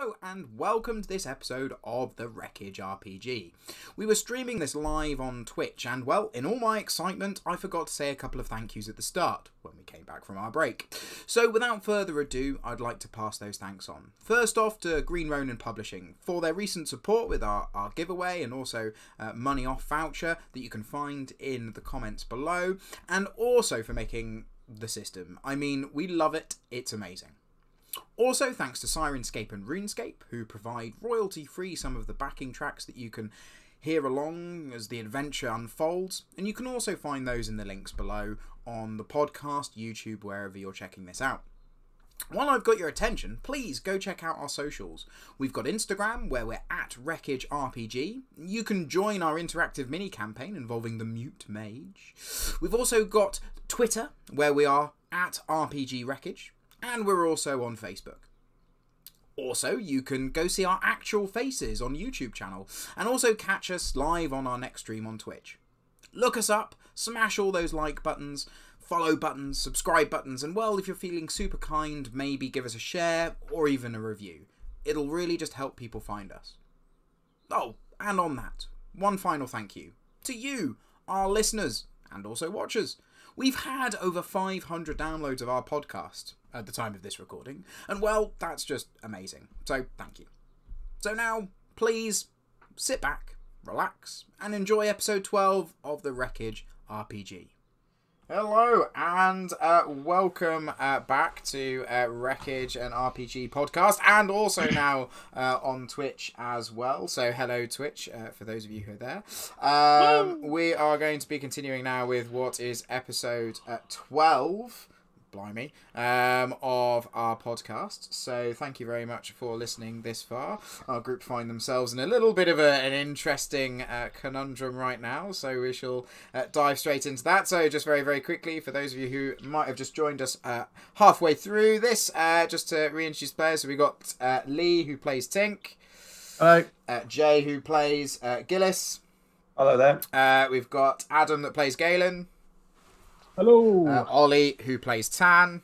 Hello and welcome to this episode of the Wreckage RPG. We were streaming this live on Twitch and, well, in all my excitement, I forgot to say a couple of thank yous at the start when we came back from our break. So without further ado, I'd like to pass those thanks on. First off to Green Ronin Publishing for their recent support with our giveaway and also money off voucher that you can find in the comments below, and also for making the system. I mean, we love it, it's amazing. Also, thanks to Syrinscape and RuneScape, who provide royalty-free some of the backing tracks that you can hear along as the adventure unfolds, and you can also find those in the links below on the podcast, YouTube, wherever you're checking this out. While I've got your attention, please go check out our socials. We've got Instagram, where we're at Wreckage RPG. You can join our interactive mini-campaign involving the Mute Mage. We've also got Twitter, where we are at RPG Wreckage. And we're also on Facebook. Also, you can go see our actual faces on YouTube channel and also catch us live on our next stream on Twitch. Look us up, smash all those like buttons, follow buttons, subscribe buttons, and well, if you're feeling super kind, maybe give us a share or even a review. It'll really just help people find us. Oh, and on that, one final thank you to you, our listeners and also watchers. We've had over 500 downloads of our podcast at the time of this recording, and well, that's just amazing, so thank you. So now, please sit back, relax, and enjoy episode 12 of the Wreckage RPG. Hello, and welcome back to Wreckage and RPG podcast, and also now on Twitch as well. So hello Twitch, for those of you who are there. We are going to be continuing now with what is episode 12, blimey, of our podcast. So thank you very much for listening this far. Our group find themselves in a little bit of an interesting conundrum right now, so we shall dive straight into that. So just very, very quickly, for those of you who might have just joined us halfway through this, just to reintroduce players, so we got Lee, who plays Tink. Hello. Jay, who plays Gillis. Hello there. We've got Adam, that plays Galen. Hello. Ollie, who plays Tan.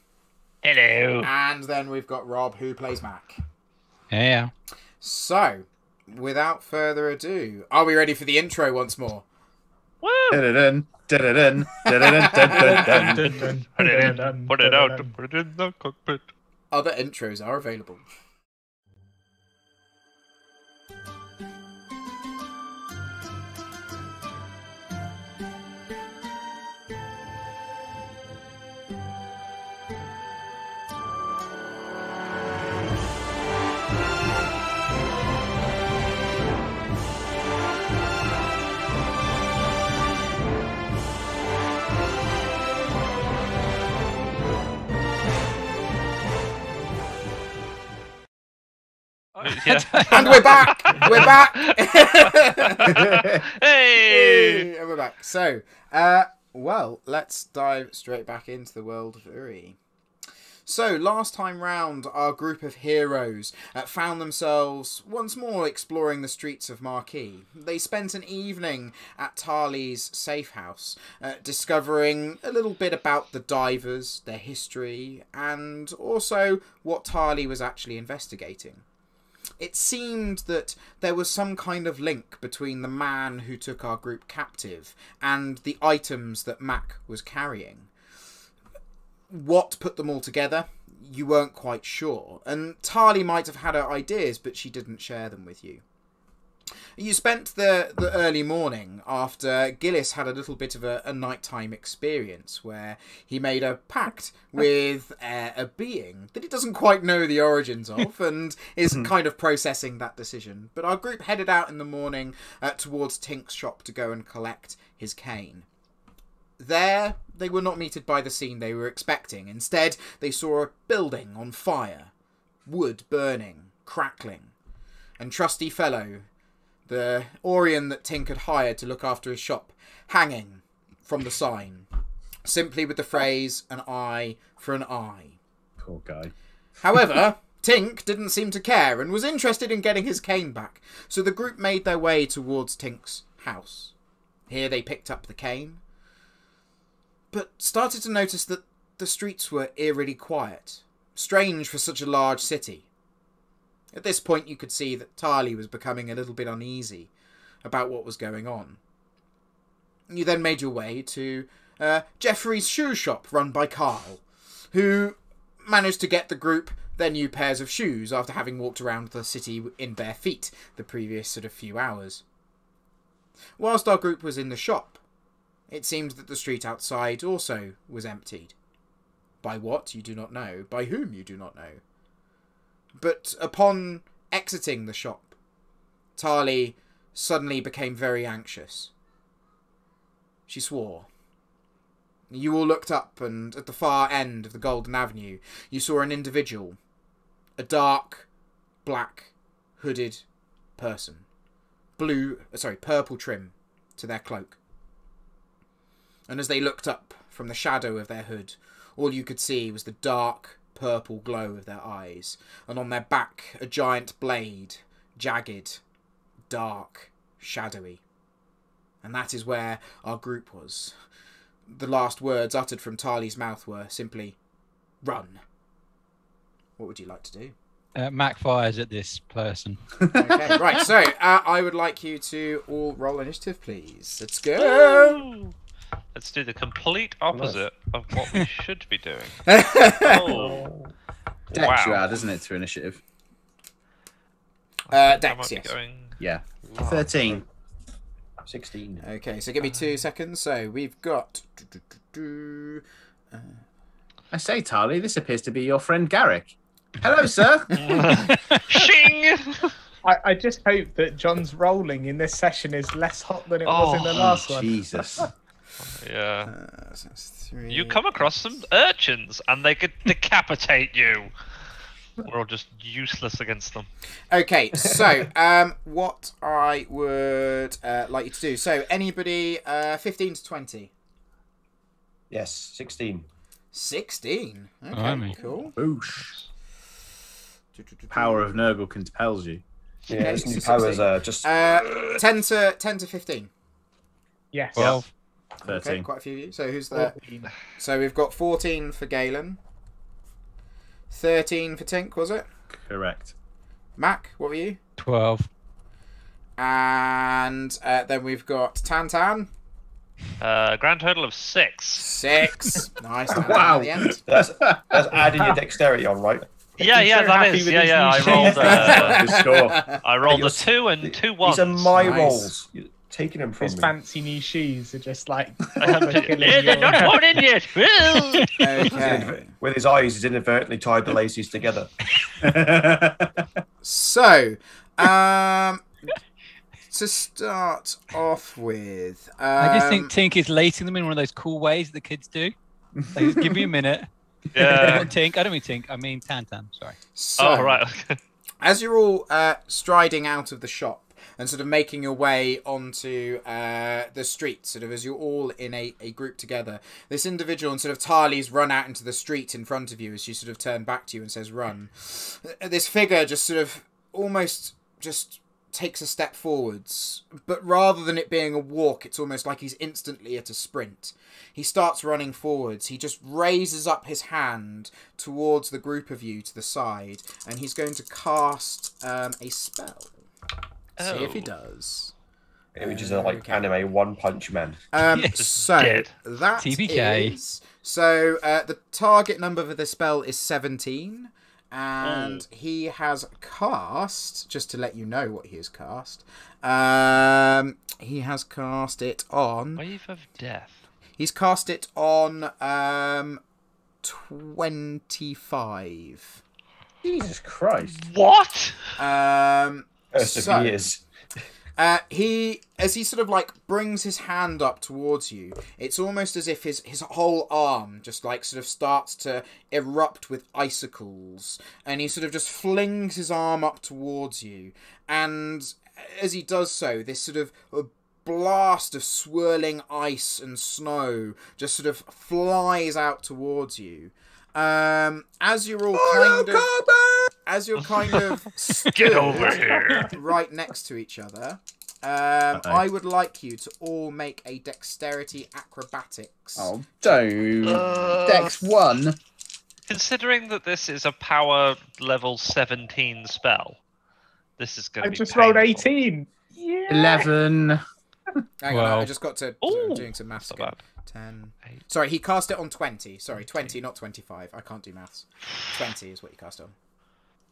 Hello. And then we've got Rob, who plays Mac. Yeah. So, without further ado, are we ready for the intro once more? Woo! Put it out. Put it out. Put it in the cockpit. Other intros are available. Yeah. And we're back! We're back! Hey! And we're back. So, well, let's dive straight back into the world of Uri. So, last time round, our group of heroes found themselves once more exploring the streets of Marquis. They spent an evening at Tali's safe house, discovering a little bit about the divers, their history, and also what Tali was actually investigating. It seemed that there was some kind of link between the man who took our group captive and the items that Mac was carrying. What put them all together, you weren't quite sure, and Tali might have had her ideas, but she didn't share them with you. You spent the early morning after Gillis had a little bit of a nighttime experience where he made a pact with a being that he doesn't quite know the origins of and is kind of processing that decision. But our group headed out in the morning towards Tink's shop to go and collect his cane. There, they were not meted by the scene they were expecting. Instead, they saw a building on fire, wood burning, crackling, and trusty fellow, the Orion that Tink had hired to look after his shop, hanging from the sign, simply with the phrase, an eye for an eye. Poor guy. However, Tink didn't seem to care and was interested in getting his cane back, so the group made their way towards Tink's house. Here they picked up the cane, but started to notice that the streets were eerily quiet, strange for such a large city. At this point, you could see that Tali was becoming a little bit uneasy about what was going on. You then made your way to Jeffrey's shoe shop run by Carl, who managed to get the group their new pairs of shoes after having walked around the city in bare feet the previous sort of few hours. Whilst our group was in the shop, it seems that the street outside also was emptied. By what, you do not know. By whom, you do not know. But upon exiting the shop, Tali suddenly became very anxious. She swore. You all looked up, and at the far end of the Golden Avenue, you saw an individual. A dark, black, hooded person. Purple trim to their cloak. And as they looked up from the shadow of their hood, all you could see was the dark, purple glow of their eyes, and on their back a giant blade, jagged, dark, shadowy. And that is where our group was. The last words uttered from Tali's mouth were simply, "Run." What would you like to do? Mac fires at this person. Okay, right, so I would like you to all roll initiative, please. Let's go! Let's do the complete opposite of what we should be doing. Oh. Dex you add, isn't it, to initiative? Dex, yes. Yeah. 13. 16. Okay, so give me 2 seconds. So we've got... I say, Tali, this appears to be your friend Garrick. Hello, sir. Shing! I just hope that John's rolling in this session is less hot than it was in the last one. Jesus. Yeah. So that's 3. You come across some urchins and they could decapitate you. We're all just useless against them. Okay, so what I would like you to do. So anybody 15 to 20? Yes, 16. 16? Okay, Blimey. cool. Boosh. Power of Nurgle compels you. Yeah, Okay, his new so powers 16. are just... 10 to 15. Yes. 12. 13. Okay, quite a few of you. So who's the... 14. So we've got 14 for Galen. 13 for Tink, was it? Correct. Mac, what were you? 12. And then we've got Tantan. Grand total of 6. 6. Nice. Tantan Wow. at the end. That's adding your dexterity on, right? Yeah, He's yeah, so that happy is. with Yeah, his yeah. new I rolled. Good score. I rolled You're a 2 and 2 ones. These are my Nice. rolls. You're taking them from His me. fancy new shoes are just like... Yeah, they're not worn in yet. Okay. With his eyes, he's inadvertently tied the laces together. So, to start off with... I just think Tink is lacing them in one of those cool ways that the kids do. Like, just give me a minute. Yeah. Tink. I don't mean Tink. I mean Tantan. Sorry. So, Oh, right. as you're all striding out of the shop and sort of making your way onto the street, sort of as you're all in a group together, this individual and sort of Tali's run out into the street in front of you as she sort of turned back to you and says, "Run." This figure just sort of almost just takes a step forwards, but rather than it being a walk, it's almost like he's instantly at a sprint. He starts running forwards. He just raises up his hand towards the group of you to the side, and he's going to cast a spell. See if he does. Which is a, like, anime One Punch Man. So dead. that TPK. is... So the target number for the spell is 17. And he has cast, just to let you know what he has cast, he has cast it on... Wave of Death. He's cast it on 25. Jesus Christ. What? First So- of years. He, as he sort of like brings his hand up towards you, it's almost as if his whole arm just like sort of starts to erupt with icicles, and he sort of just flings his arm up towards you, and as he does so, this sort of blast of swirling ice and snow just sort of flies out towards you. As you're all kind of Get over here. right next to each other, I would like you to all make a dexterity acrobatics. Oh, don't. Dex 1. Considering that this is a power level 17 spell, this is going to I be just painful. rolled 18. Yeah. 11. Hang on, I just got to. Ooh, I'm doing some maths not again. bad. 10. 8. Sorry, he cast it on 20. Sorry, 20, not 25. I can't do maths. 20 is what you cast on.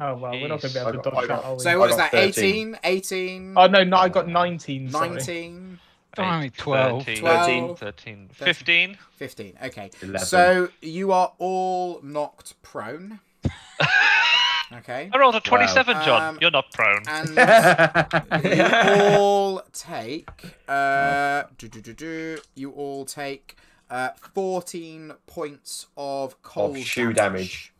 Oh, well, we're not going to be able to I got- dodge that, are we? So what is got that? 13. 18? Oh, no, I got 19, sorry. 19? Only 12. 12. 13, 15. 15. Okay. 11. So you are all knocked prone. Okay. I rolled a 27, John. Um, You're not prone. And you all take you all take 14 points of cold shoe damage.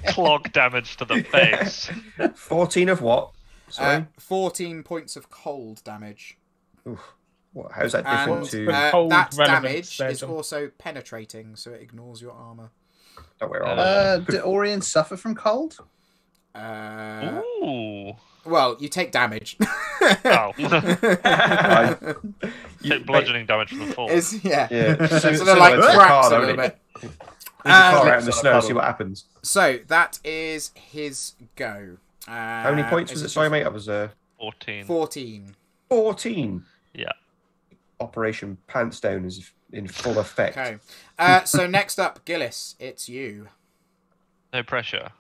Clog damage to the face. 14 of what? Sorry. 14 points of cold damage. What? How's that different And to? Cold that relevance damage there, is John. also penetrating, so it ignores your armor. Oh, where are we? Do Orion suffer from cold? Ooh. Well, you take damage. Oh. I- Take bludgeoning damage from the fall. Yeah. Yeah. So So they're like it's a cracks car, a don't little it? bit. There's a car out in the Flips on a snow, puddle. see what happens. So that is his go. How many points was it? Sorry, mate, I was 14. 14. 14. Yeah. Operation Pants Down is in full effect. Okay. So next up, Gillis, it's you. No pressure.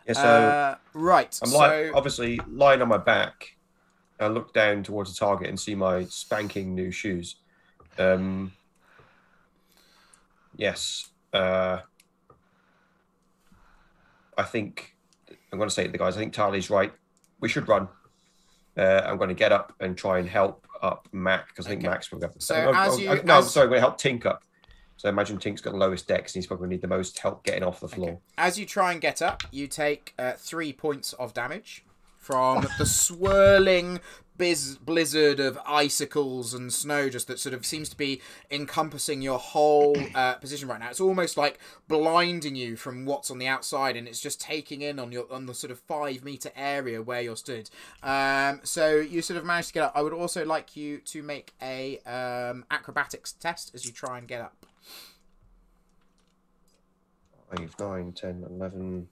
Yeah, so Right. I'm so obviously lying on my back. I look down towards the target and see my spanking new shoes. Yes. I think I'm going to say to the guys, I think Tali's right. We should run. I'm going to get up and try and help up Mac because I think Okay. Mac's probably got. So I'm I'm going to help Tink up. So I imagine Tink's got the lowest dex and he's probably need the most help getting off the floor. As you try and get up, you take 3 points of damage from the swirling blizzard of icicles and snow just that sort of seems to be encompassing your whole position right now. It's almost like blinding you from what's on the outside, and it's just taking in on the sort of 5-meter area where you're stood. So you sort of managed to get up. I would also like you to make a acrobatics test as you try and get up. 5, 9, 10, 11,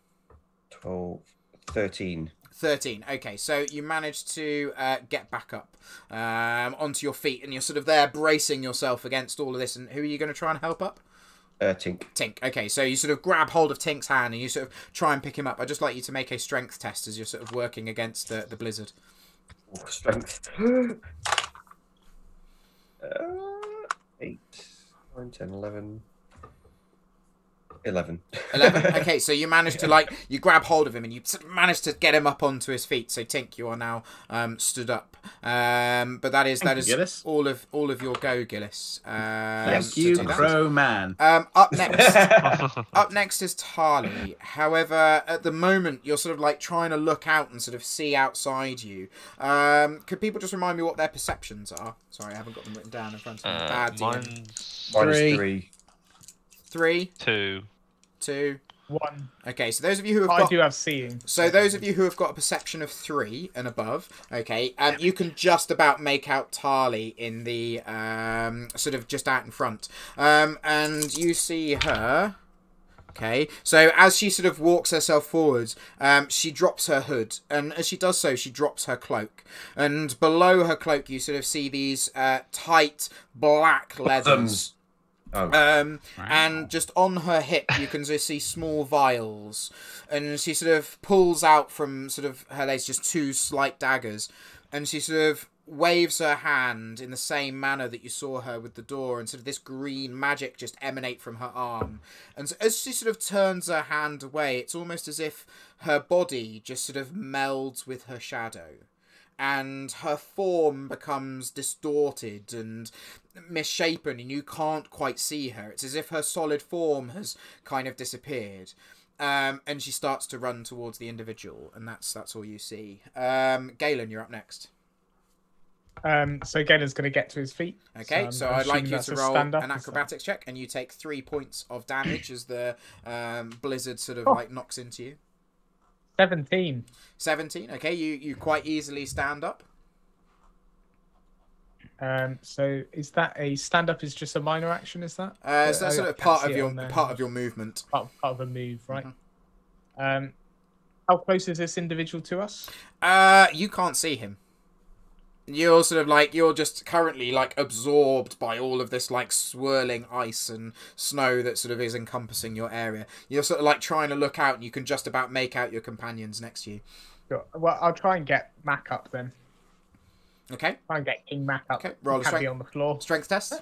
12, 13. 13. Okay, so you managed to get back up onto your feet, and you're sort of there bracing yourself against all of this. And who are you going to try and help up? Tink. Tink. Okay, so you sort of grab hold of Tink's hand and you sort of try and pick him up. I'd just like you to make a strength test as you're sort of working against the blizzard. Oh, strength. 8, 9, 10, 11. 11. 11. Okay, so you managed to you grab hold of him and you sort of managed to get him up onto his feet. So Tink, you are now stood up. But that is Gillis. all of your go, Gillis. Thank to you, do that. Crow Man. Up next is Tali. However, at the moment you're sort of like trying to look out and sort of see outside you. Could people just remind me what their perceptions are? Sorry, I haven't got them written down in front of me. Bad DM. Mine's Minus 3. 3. 3, 2. 2. 1. Okay, so those of you who have I got do have seeing. So those of you who have got a perception of 3 and above, okay, you can just about make out Tali in the sort of just out in front, and you see her. Okay, so as she sort of walks herself forwards, she drops her hood, and as she does so, she drops her cloak, and below her cloak, you sort of see these tight black leathers. And just on her hip, you can just see small vials, and she sort of pulls out from sort of her legs just 2 slight daggers, and she sort of waves her hand in the same manner that you saw her with the door, and sort of this green magic just emanate from her arm. And so as she sort of turns her hand away, it's almost as if her body just sort of melds with her shadow, and her form becomes distorted and misshapen, and you can't quite see her. It's as if her solid form has kind of disappeared. And she starts to run towards the individual, and that's all you see. Galen, you're up next. So Galen's going to get to his feet. Okay, so I'm I'd like assuming you that's to a roll stand-up, an is that- acrobatics check, and you take 3 points of damage as the blizzard sort of like knocks into you. 17. 17. Okay, you quite easily stand up. So is that a stand up? Is just a minor action? Is that? So that's sort of part of your movement. Part of a move, right? How close is this individual to us? You can't see him. You're sort of like, you're just currently like absorbed by all of this like swirling ice and snow that sort of is encompassing your area. You're sort of like trying to look out and you can just about make out your companions next to you. Sure. Well, I'll try and get Mac up then. Okay. Try and get King Mac up. Okay. Roll a strength on the floor. Strength test.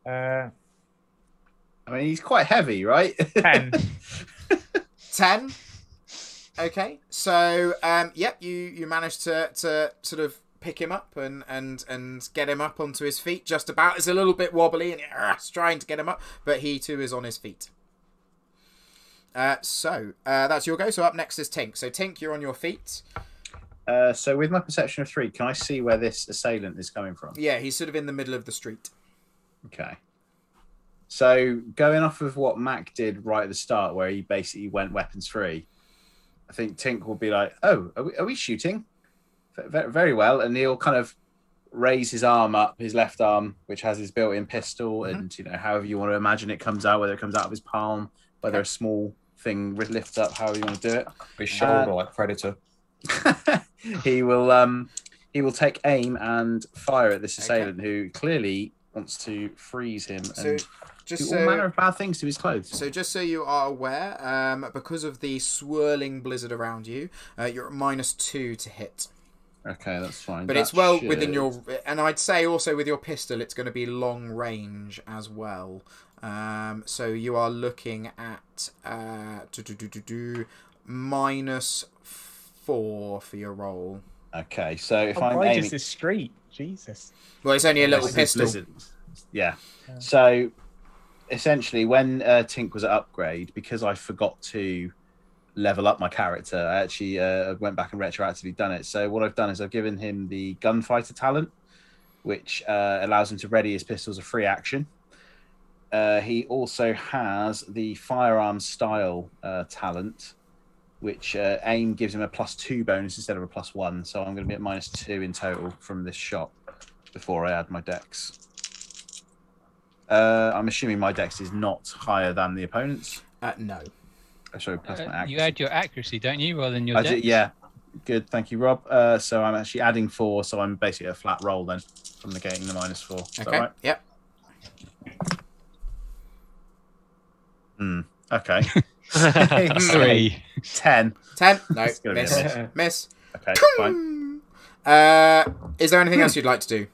I mean, he's quite heavy, right? 10. 10. Okay, so yep, you managed to sort of pick him up and get him up onto his feet just about. It's a little bit wobbly and it's trying to get him up, but he too is on his feet. So that's your go. So up next is Tink. So Tink, you're on your feet. So with my perception of 3, can I see where this assailant is coming from? Yeah, he's sort of in the middle of the street. Okay. So going off of what Mac did right at the start, where he basically went weapons free, I think Tink will be like, "Oh, are we shooting? Very well." And he'll kind of raise his arm up, his left arm, which has his built-in pistol, and however you want to imagine it comes out, whether it comes out of his palm, whether a small thing lifts up, however you want to do it. His shoulder, like Predator. He will take aim and fire at this assailant who clearly wants to freeze him and do all manner of bad things to his clothes. So just so you are aware, because of the swirling blizzard around you, you're at -2 to hit. Okay, that's fine. But it's well within your... And I'd say also with your pistol, it's going to be long range as well. So you are looking at -4 for your roll. Okay, so if I'm wide aiming... is this street? Jesus. Well, it's only a little pistol. Yeah. So essentially, when Tink was at upgrade, because I forgot to level up my character, I actually went back and retroactively done it. So what I've done is I've given him the gunfighter talent, which allows him to ready his pistol as a free action. He also has the firearm style talent, which aim gives him a +2 bonus instead of a +1. So I'm going to be at -2 in total from this shot before I add my dex. I'm assuming my dex is not higher than the opponent's. No. Sorry, plus my accuracy. You add your accuracy, don't you, rather than your dex? Yeah. Good, thank you, Rob. So I'm actually adding 4, so I'm basically a flat roll then from negating the -4. Is that right? Yep. Okay. 3. 10. 10. No. It's gonna be a Miss. miss. Miss. Okay, fine. Is there anything else you'd like to do?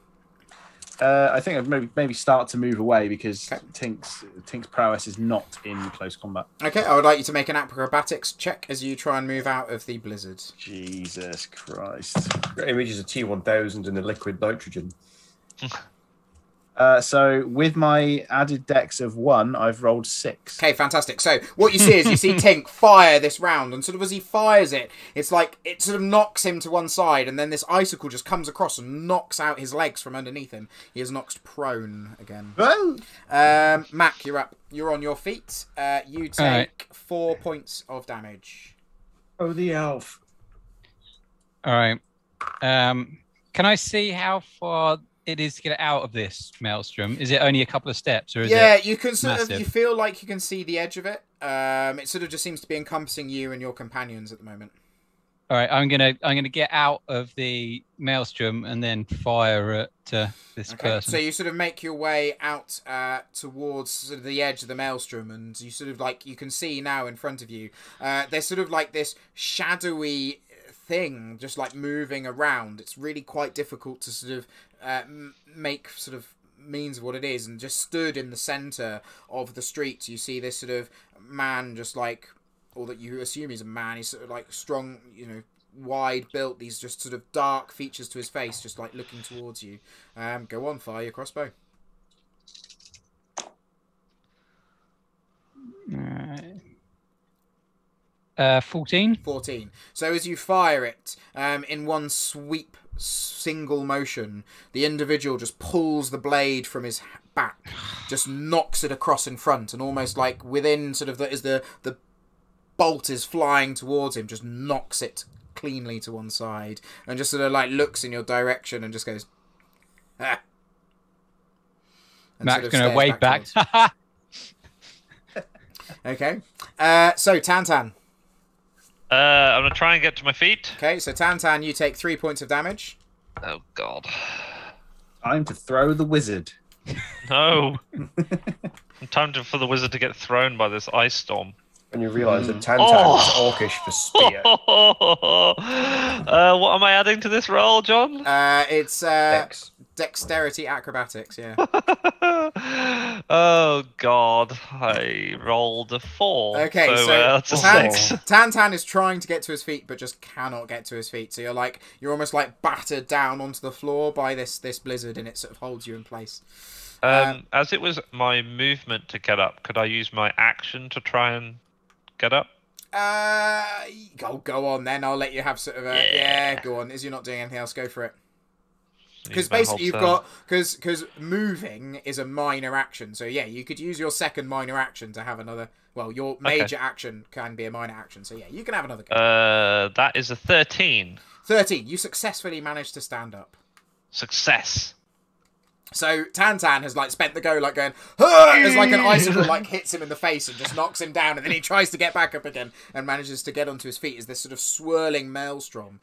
I think I'd maybe start to move away because Tink's prowess is not in close combat. Okay, I would like you to make an acrobatics check as you try and move out of the blizzard. Jesus Christ. Got images of T1000 and the liquid nitrogen. So with my added dex of 1, I've rolled 6. Okay, fantastic. So what you see is you see Tink fire this round, and sort of as he fires it, it's like it sort of knocks him to one side, and then this icicle just comes across and knocks out his legs from underneath him. He is knocked prone again. Well, Mac, you're up. You're on your feet. You take 4 points of damage. oh, the elf. All right. Can I see how far it is to get out of this maelstrom? Is it only a couple of steps, or is it you can sort massive? of, you feel like you can see the edge of it. It sort of just seems to be encompassing you and your companions at the moment. All right, I'm gonna get out of the maelstrom and then fire at this person. So you sort of make your way out towards sort of the edge of the maelstrom, and you sort of like you can see now in front of you. There's sort of like this shadowy thing just like moving around. It's really quite difficult to sort of make sort of means of what it is, and just stood in the center of the street you see this sort of man, just like, or that you assume he's a man. He's sort of like strong, you know, wide built, these just sort of dark features to his face, just like looking towards you. Go on, fire your crossbow. 14. 14. So as you fire it, in one sweep, single motion, the individual just pulls the blade from his back, just knocks it across in front, and almost like within sort of as the bolt is flying towards him, just knocks it cleanly to one side and just sort of like looks in your direction and just goes, ah. And Mac's sort of going to stares wave back. towards- Okay. So Tantan. I'm gonna try and get to my feet. Okay, so Tantan, you take 3 points of damage. Oh God. Time to throw the wizard. No. For the wizard to get thrown by this ice storm. And you realise that Tantan is Orcish for spear. What am I adding to this roll, John? It's Dex. dexterity acrobatics, yeah. Oh God, I rolled a 4. Okay, so that's a Tan- 6. Tantan is trying to get to his feet, but just cannot get to his feet. So you're almost like battered down onto the floor by this blizzard, and it sort of holds you in place. As it was my movement to get up, could I use my action to try and get up? Go on then. I'll let you have sort of a yeah. Go on. As you're not doing anything else, go for it. Because basically you've got because moving is a minor action. So yeah, you could use your second minor action to have another. Well, your major action can be a minor action. So yeah, you can have another go. That is a 13. 13. You successfully managed to stand up. Success. So Tantan has like spent the go like going as like an icicle like hits him in the face and just knocks him down, and then he tries to get back up again and manages to get onto his feet as this sort of swirling maelstrom.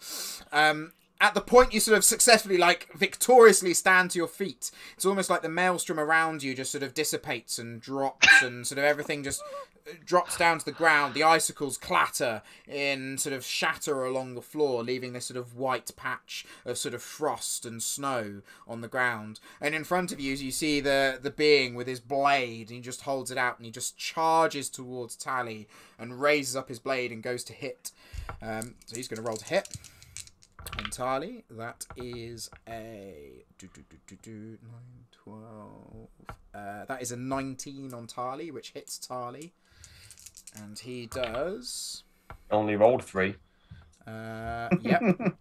At the point you sort of successfully, like, victoriously stand to your feet, it's almost like the maelstrom around you just sort of dissipates and drops and sort of everything just drops down to the ground. The icicles clatter in sort of shatter along the floor, leaving this sort of white patch of sort of frost and snow on the ground. And in front of you see the being with his blade, and he just holds it out and he just charges towards Tally and raises up his blade and goes to hit. So he's going to roll to hit. Entirely, that is a 9, 12. That is a 19 on Tali, which hits Tali, and he does. Only rolled 3. Yep,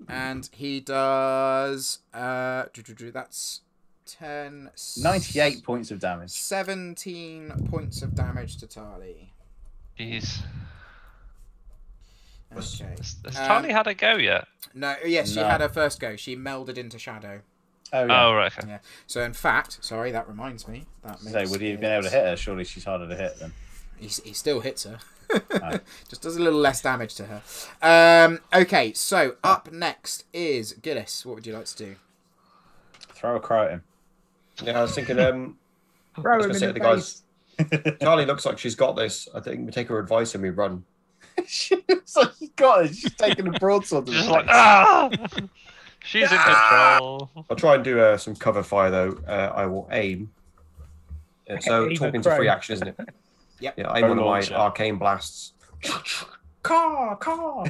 and he does. That's 10. 98 points of damage. 17 points of damage to Tali. Jeez. Okay. Has Tali had a go yet? No. Yes, she had her first go. She melded into Shadow. Oh, yeah. Oh, right. Okay. Yeah. So in fact, sorry, that reminds me. That makes Would he have been able to hit her? Surely she's harder to hit then. He still hits her. Oh. Just does a little less damage to her. Okay, so up next is Gillis. What would you like to do? Throw a crow at him. Yeah, I was thinking. Throw him in say to the the guys, face. Charlie looks like she's got this. I think we take her advice and we run. She's got it. She's taking a broadsword. Just like, ah! She's in control. I'll try and do some cover fire though. I will aim. So Aim talking a to free crow. action, isn't it? Yep. Yeah, aim one of my launcher. arcane blasts. Caw.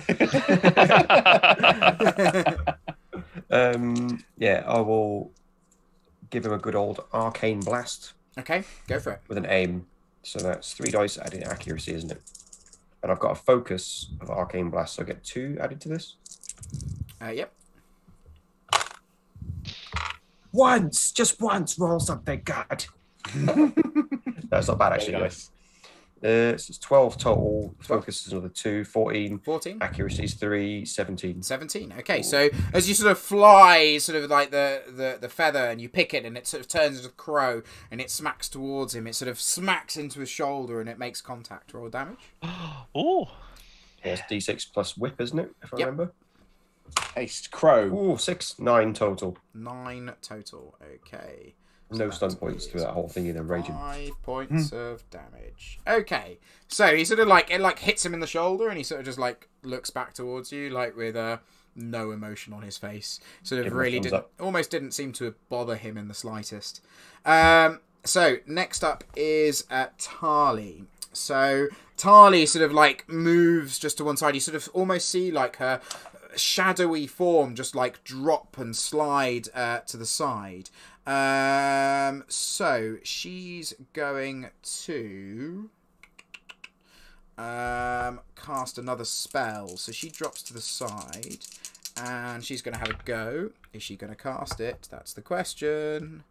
Yeah, I will give him a good old arcane blast Okay, go for it. with an aim. So that's 3 dice added accuracy, isn't it? And I've got a focus of arcane blast, so I get 2 added to this. Yep. Just once, roll something good. That's not bad actually. Very Nice. So it's 12 total. Focus is another 2, 14. 14. Accuracy is 3, 17. 17. Okay, so as you sort of fly, sort of like the feather, and you pick it, and it sort of turns into a crow, and it smacks towards him. It sort of smacks into his shoulder, and it makes contact. Roll damage. Ooh. Yeah, it's D6 plus whip, isn't it? If I Yep. remember. Haste crow. Ooh, 6, 9 total. 9 total. Okay. No So stun that points is through that whole thing, and then raging. 5 points of damage. Okay, so he sort of like it hits him in the shoulder, and he sort of just like looks back towards you, like with no emotion on his face. Sort of Give him a really thumbs didn't up. almost didn't seem to bother him in the slightest. So next up is Tali. So Tali sort of like moves just to one side. You sort of almost see like her shadowy form just like drop and slide to the side. So she's going to cast another spell. So she drops to the side and she's going to have a go. Is she going to cast it? That's the question.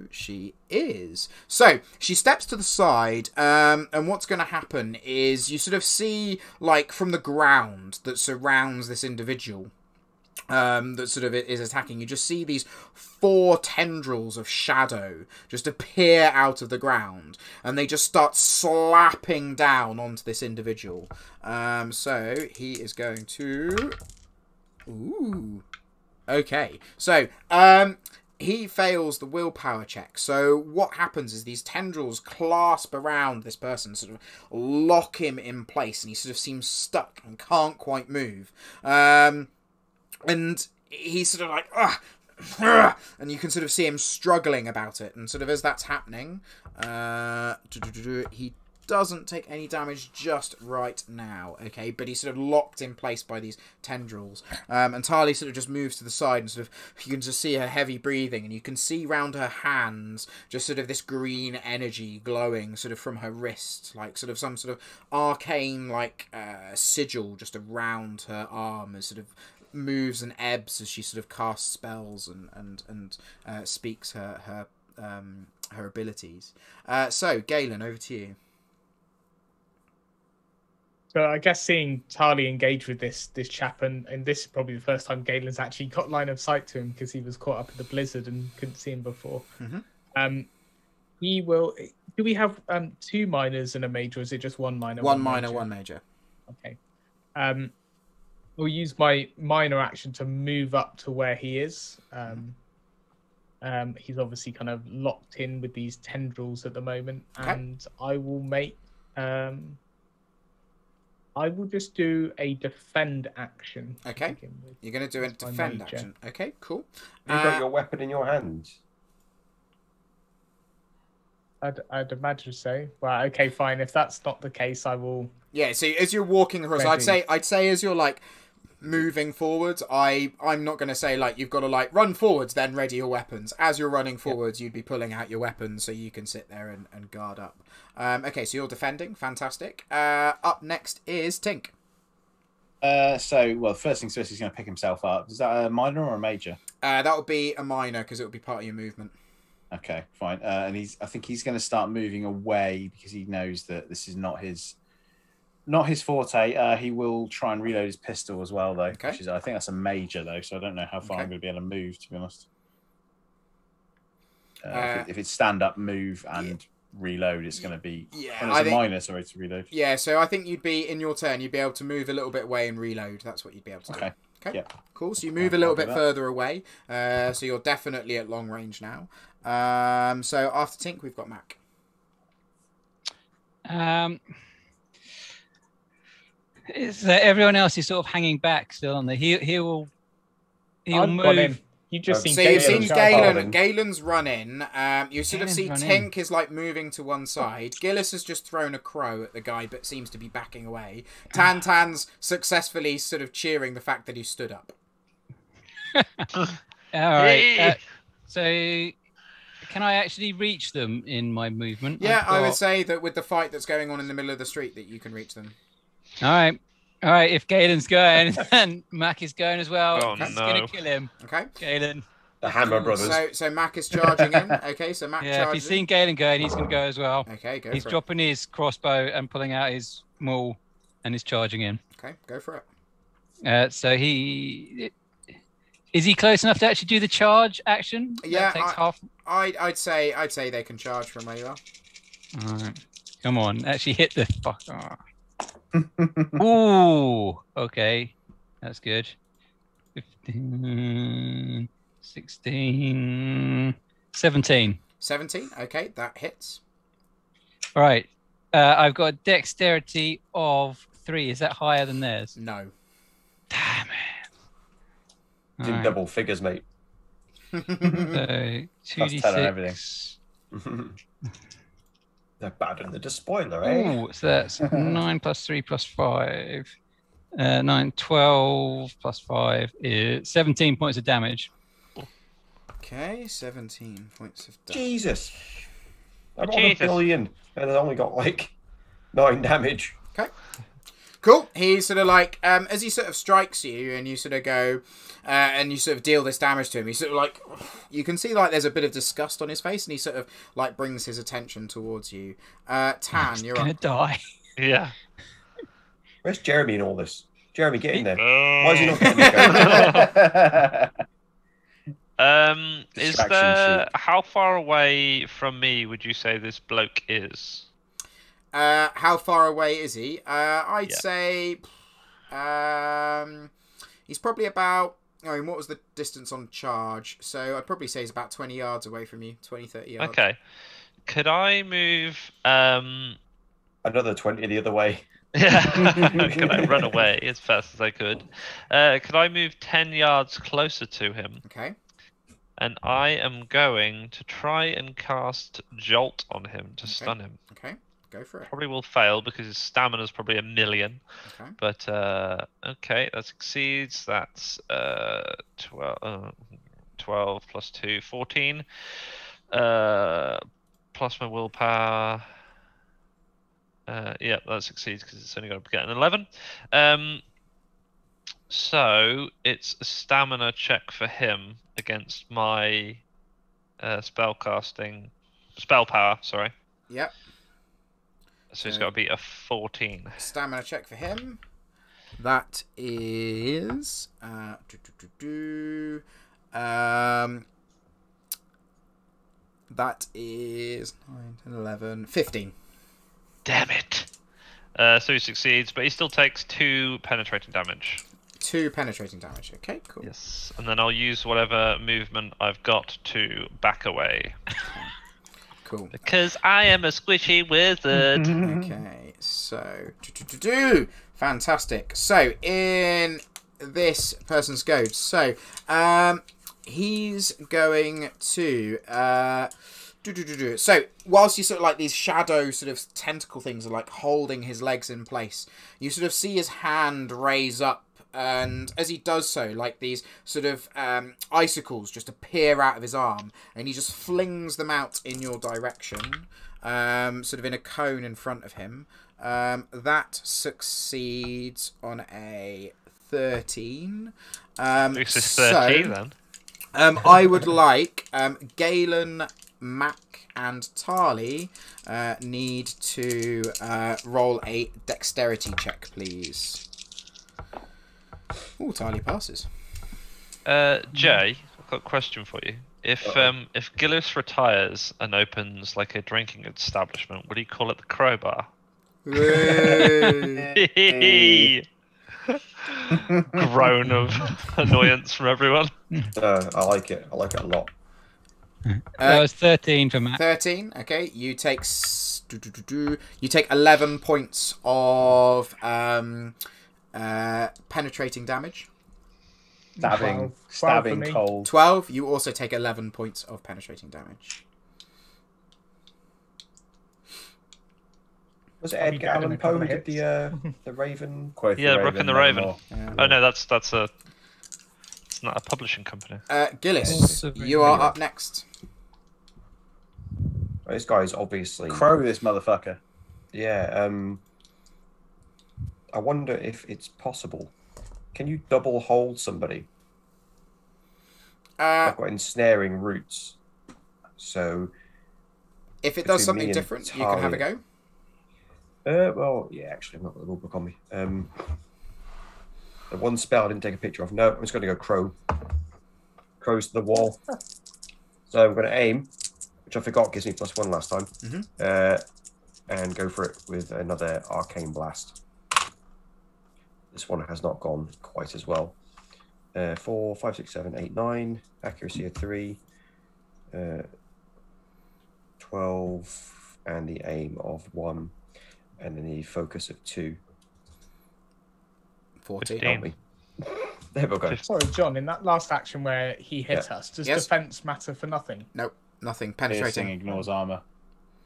She is. So she steps to the side, and what's going to happen is you sort of see, like, from the ground that surrounds this individual, that sort of is attacking, you just see these 4 tendrils of shadow just appear out of the ground, and they just start slapping down onto this individual. So he is going to... Ooh. Okay. So, he fails the willpower check. So what happens is these tendrils clasp around this person, sort of lock him in place, and he sort of seems stuck and can't quite move. And he's sort of like, ugh, and you can sort of see him struggling about it. And sort of as that's happening, he doesn't take any damage just right now, okay? But he's sort of locked in place by these tendrils. And Tali sort of just moves to the side, and sort of you can just see her heavy breathing, and you can see round her hands just sort of this green energy glowing sort of from her wrist, like sort of some sort of arcane like sigil just around her arm, as sort of moves and ebbs as she sort of casts spells and speaks her abilities. So Galen, over to you. So I guess seeing Tali engage with this chap, and this is probably the first time Galen's actually got line of sight to him, because he was caught up in the blizzard and couldn't see him before. Mm-hmm. He will. Do we have 2 minors and a major, or is it just 1 minor? One minor, one major. Okay. We'll use my minor action to move up to where he is. He's obviously kind of locked in with these tendrils at the moment, okay. And I will make. I will just do a defend action. Okay. You're going to do a defend action. Okay, cool. You've got your weapon in your hands. I'd imagine so. Well, okay, fine. If that's not the case, I will. Yeah. So as you're walking across, I'd say as you're like moving forwards, I'm not going to say like you've got to like run forwards, then ready your weapons. As you're running forwards, you'd be pulling out your weapons so you can sit there and guard up. Okay, so you're defending. Fantastic. Up next is Tink. Well, first things first, he's going to pick himself up. Is that a minor or a major? That would be a minor, because it would be part of your movement. Okay, fine. And I think he's going to start moving away, because he knows that this is not his forte. He will try and reload his pistol as well, though. Okay. Which is, I think that's a major, though, so I don't know how far I'm going to be able to move, to be honest. If it's stand up, move, and reload, it's going to be... Yeah, it's a minor, sorry, to reload. Yeah, so I think you'd be, in your turn, you'd be able to move a little bit away and reload. That's what you'd be able to do. Okay. Okay, yeah. Cool. So you move a little bit further away. So you're definitely at long range now. So after Tink, we've got Mac. Everyone else is sort of hanging back still, aren't they? He'll move. You just seen So you've seen Galen. Galen's run in. You sort of see Tink is like moving to one side. Gillis has just thrown a crow at the guy, but seems to be backing away. Tantan's successfully sort of cheering the fact that he stood up. All right. So can I actually reach them in my movement? Yeah, I would say that with the fight that's going on in the middle of the street, that you can reach them. All right. If Galen's going, and Mac is going as well. Oh, That's no. going to kill him. Okay. Galen. The Hammer Brothers. So Mac is charging in. Okay, so Mac Yeah, if charges he's seen Galen going, he's going to go as well. Okay, go He's for dropping his crossbow and pulling out his maul, and he's charging in. Okay, go for it. So is he close enough to actually do the charge action? Yeah, That takes half. I'd say they can charge from where you are. All right. Come on, actually hit the fuck. Ooh, okay, that's good. 15, 16, 17. 17. Okay, that hits. All right. I've got a dexterity of 3. Is that higher than theirs? No. Damn it. It's in double figures, mate. So 2d6. They're bad in the despoiler, eh? Ooh, so that's 9 plus 3 plus 5. 9, 12 plus 5 is 17 points of damage. Okay, 17 points of damage. Jesus. I rolled a billion, and I only got like 9 damage. Okay. Cool. He sort of like, as he sort of strikes you, and you sort of go, and you sort of deal this damage to him. He sort of like, you can see like there's a bit of disgust on his face, and he sort of like brings his attention towards you. Tan, you're gonna up. die. Yeah. Where's Jeremy in all this? Jeremy, get in there. Oh. Why is he not getting there? Is Distraction there? sheep. How far away from me would you say this bloke is? How far away is he? I'd Yeah. say, he's probably about. I mean, what was the distance on charge? So I'd probably say he's about 20 yards away from you, 20, 30 yards. Okay. Could I move? Another 20 the other way. Yeah. Could I run away as fast as I could? Could I move 10 yards closer to him? Okay. And I am going to try and cast Jolt on him to stun him. Okay. Go for it. Probably will fail because his stamina's probably 1,000,000. Okay. But okay, that succeeds. That's 12 plus 2, 14. Plus my willpower. Yeah, that succeeds because it's only got to get an 11. So it's a stamina check for him against my spell power. Sorry. Yep. So it's got to be a 14. Stamina check for him. That is that is 9, 10, 11, 15. Damn it. So he succeeds, but he still takes 2 penetrating damage. 2 penetrating damage. Okay, cool. Yes, and then I'll use whatever movement I've got to back away. Cool. Because I am a squishy wizard. Okay, so fantastic. So in this person's go, so he's going to so whilst you sort of like these shadow sort of tentacle things are like holding his legs in place, you sort of see his hand raise up. And as he does so, like these sort of icicles just appear out of his arm, and he just flings them out in your direction, sort of in a cone in front of him. That succeeds on a 13. This is 13 then. I would like Galen, Mac, and Tarly need to roll a dexterity check, please. Oh, Tarly passes. Jay, I've got a question for you. If Gillis retires and opens like a drinking establishment, would he call it the Crowbar? Groan of annoyance from everyone. I like it. I like it a lot. That was 13 for Matt. 13. Okay, you take you take 11 points of penetrating damage. Stabbing, 12 for me. cold. 12. You also take 11 points of penetrating damage. Was it I'll be Edgar down in Allan a couple Poe of who did the Raven? Quoth Yeah, Rook and the Raven. nevermore. Yeah. Oh no, that's a. It's not a publishing company. Gillis, you are up next. Well, this guy's obviously. Crow this motherfucker. Yeah. I wonder if it's possible. Can you double hold somebody? I've got ensnaring roots. So. If it does between something me and different, you can have a go. Well, yeah, actually, I've not got the rule book on me. The one spell I didn't take a picture of. No, I'm just going to go crow. Crows to the wall. So I'm going to aim, which I forgot gives me +1 last time. And go for it with another arcane blast. This one has not gone quite as well. 4, 5, 6, 7, 8, 9. Accuracy of 3. 12. And the aim of 1. And then the focus of 2. 14. Help me. There we go. Sorry, John, in that last action where he hit us, does Yes. defense matter for nothing? Nope, nothing. Piercing Penetrating. ignores armor.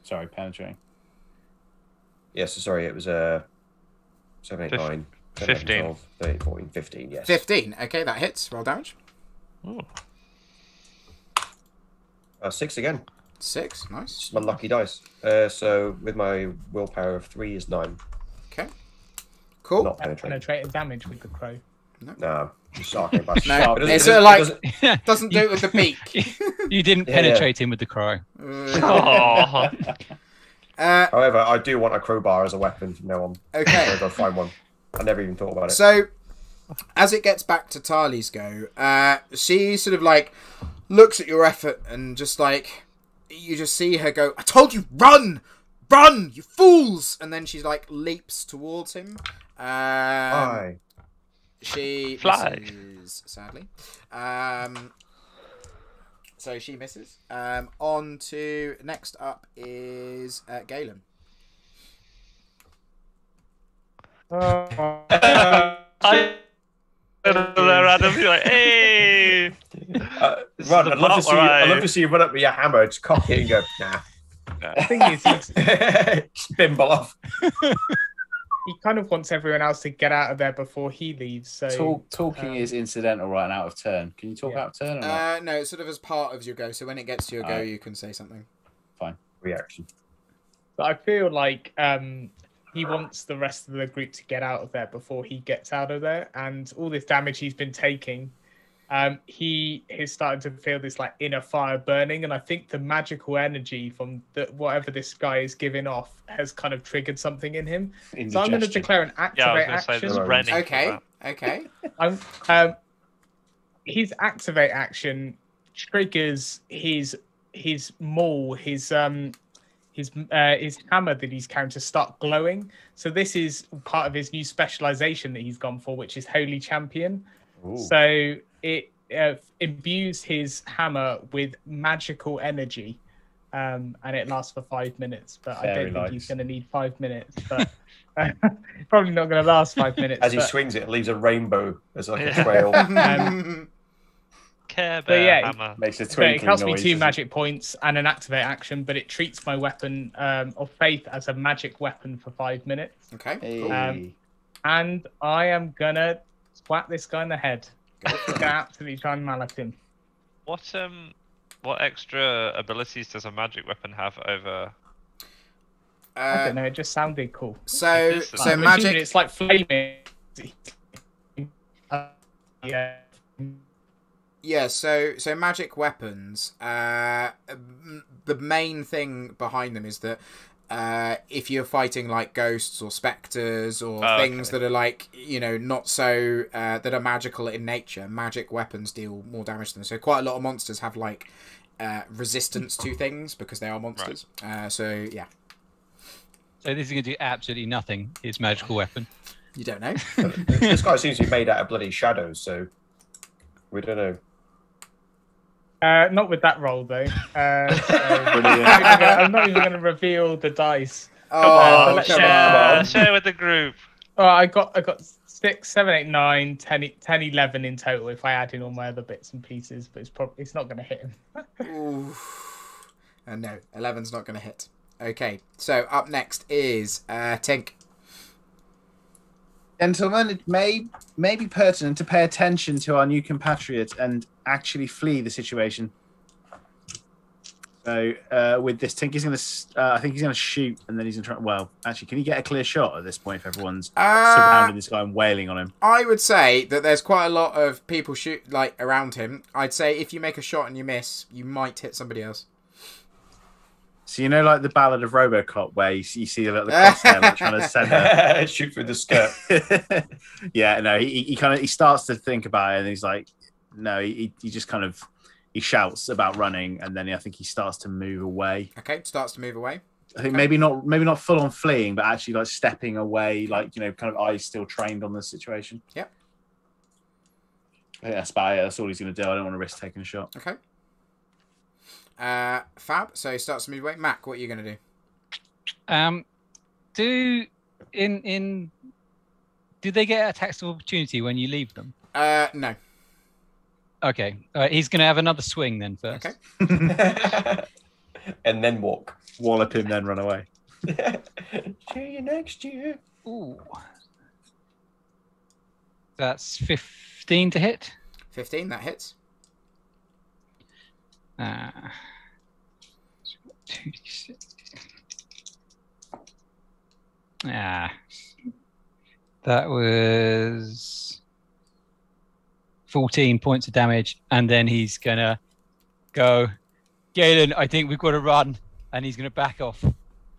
Sorry, penetrating. Yes, sorry, it was 7, 8, 9, 10, 11, 15. 12, 13, 14, 15, yes. 15. Okay, that hits. Roll damage. Ooh. 6 again. 6. Nice. It's my lucky dice. So with my willpower of 3 is 9. Okay. Cool. Not penetrating. Penetrating damage with the crow. No, just sharking back. No, It it's doesn't- like it doesn't- doesn't do it with the beak. You didn't Yeah, penetrate him with the crow. Oh. However, I do want a crowbar as a weapon from now on. Okay. I'll go find one. I never even thought about it. So, as it gets back to Tali's go, she sort of like looks at your effort and just like you just see her go, "I told you, run, run, you fools!" And then she's like leaps towards him. Aye. She Fly. misses, sadly. So she misses. On to next up is Galen. I there, Adam. You're like, hey. Run, the I'd love to part see you. where I'd I- love to see you run up with your hammer, just cock it and go, nah. The thing is, Spimble off. he kind of wants everyone else to get out of there before he leaves. So Talking is incidental, right, and out of turn. Can you talk Yeah. out of turn or not? No, it's sort of as part of your go. So when it gets to your go, Alright. you can say something. Reaction. But I feel like he wants the rest of the group to get out of there before he gets out of there. And all this damage he's been taking, he is starting to feel this like inner fire burning. And I think the magical energy from whatever this guy is giving off has kind of triggered something in him. So I'm going to Indigestion. declare an Yeah, I was activate going to say action. there's Rennie. Okay, okay. His activate action triggers his maul, his hammer that he's carrying to start glowing. So this is part of his new specialization that he's gone for, which is Holy Champion. Ooh. So it imbues his hammer with magical energy, and it lasts for 5 minutes. But I Fairy don't think he's lights. going to need 5 minutes. But probably not going to last 5 minutes. As he but- swings it, it leaves a rainbow as like a Yeah. trail. Care But Bear yeah, hammer. Makes a So it twinkling costs me noise. 2 magic points and an activate action, but it treats my weapon of faith as a magic weapon for 5 minutes. Okay. Hey. And I am gonna swat this guy in the head. Gonna absolutely try and mallet him. What extra abilities does a magic weapon have over? I don't know. It just sounded cool. So It is so I'm assuming magic. It's like flaming. Yeah. Yeah, so magic weapons. The main thing behind them is that if you're fighting like ghosts or specters or things okay. that are like not so that are magical in nature, magic weapons deal more damage to them. So quite a lot of monsters have like resistance to things because they are monsters. So yeah, So this is going to do absolutely nothing. His magical weapon. you don't know. This guy seems to be made out of bloody shadows, so we don't know. Not with that roll though. I'm not even going to reveal the dice. Oh, let's come share- on. Share with the group. Oh, I got 6, 7, 8, 9, 10, 11 in total if I add in all my other bits and pieces, but it's not going to hit him. Oof. No, 11's not going to hit. Okay, so up next is Tink. Gentlemen, it may be pertinent to pay attention to our new compatriot and actually flee the situation. So with this, Tink is going to, I think he's going to shoot, and then he's going to try. Well, actually, can you get a clear shot at this point if everyone's surrounding this guy and wailing on him? I would say that there's quite a lot of people around him. I'd say if you make a shot and you miss, you might hit somebody else. So like the Ballad of RoboCop, where you see a little crosshair like, trying to send her. Shoot through the skirt. Yeah, no, he starts to think about it, and he's like, no, he just kind of he shouts about running, and then I think he starts to move away. Okay, starts to move away. I think maybe not full on fleeing, but actually like stepping away, like kind of eyes still trained on the situation. Yep. I think that's about it. That's all he's going to do. I don't want to risk taking a shot. Okay. Fab. So he starts to move away. Mac, what are you going to do? Do they get attacks of opportunity when you leave them? No. Okay. All right, he's going to have another swing then first. Okay. And then walk. Wallop him, then run away. See you next year. Ooh. That's 15 to hit. 15, that hits. 2d6. That was 14 points of damage, and then he's gonna go, Galen, I think we've got to run, and he's gonna back off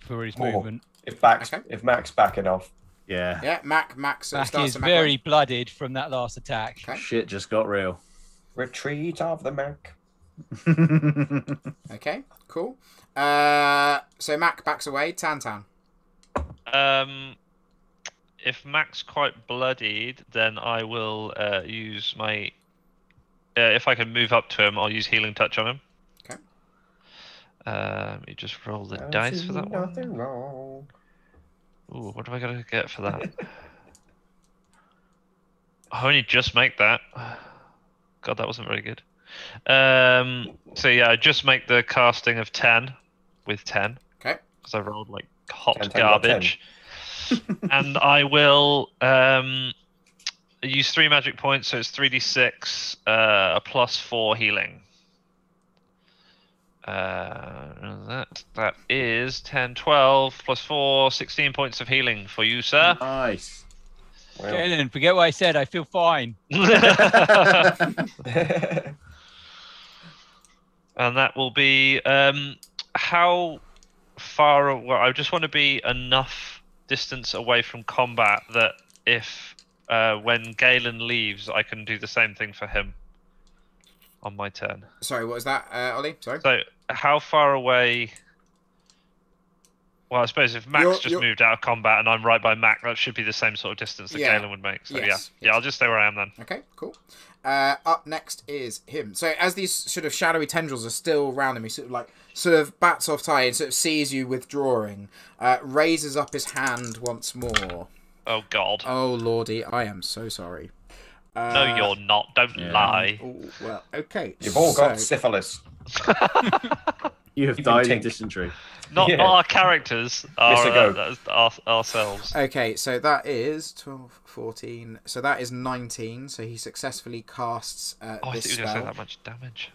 for his movement. If Mac's backing off. Yeah. Yeah, Mac Mac starts is to very blooded from that last attack. Okay. Shit just got real. Retreat of the Mac. Okay, cool. So Mac backs away. Tan. If Mac's quite bloodied, then I will use my. If I can move up to him, I'll use Healing Touch on him. Okay. You just roll the dice for that Nothing one. wrong. Ooh, what do I gotta get for that? I only just make that. God, that wasn't very good. So yeah, I just make the casting of 10 with 10. Okay. Because I rolled like hot 10, garbage. And I will use 3 magic points, so it's 3d6 plus 4 healing. That is 10, 12 plus 4, 16 points of healing for you, sir. Nice. Well. Galen, forget what I said. I feel fine. And that will be how far away. Well, I just want to be enough distance away from combat that if when Galen leaves, I can do the same thing for him on my turn. Sorry, what was that, Ollie? Sorry. So how far away? Well, I suppose if Max just moved out of combat and I'm right by Mac, that should be the same sort of distance that Galen would make. So Yes. yeah, I'll just stay where I am then. Okay, cool. Up next is him. So as these sort of shadowy tendrils are still around him, he sort of bats off tie and sort of sees you withdrawing, raises up his hand once more. Oh God. Oh lordy, I am so sorry. No, you're not. Don't lie. Oh, well, okay. You've all got syphilis. You have died of dysentery. Not our characters, ourselves. Okay, so that is 12, 14. So that is 19. So he successfully casts I think this you were going to say spell. that much damage.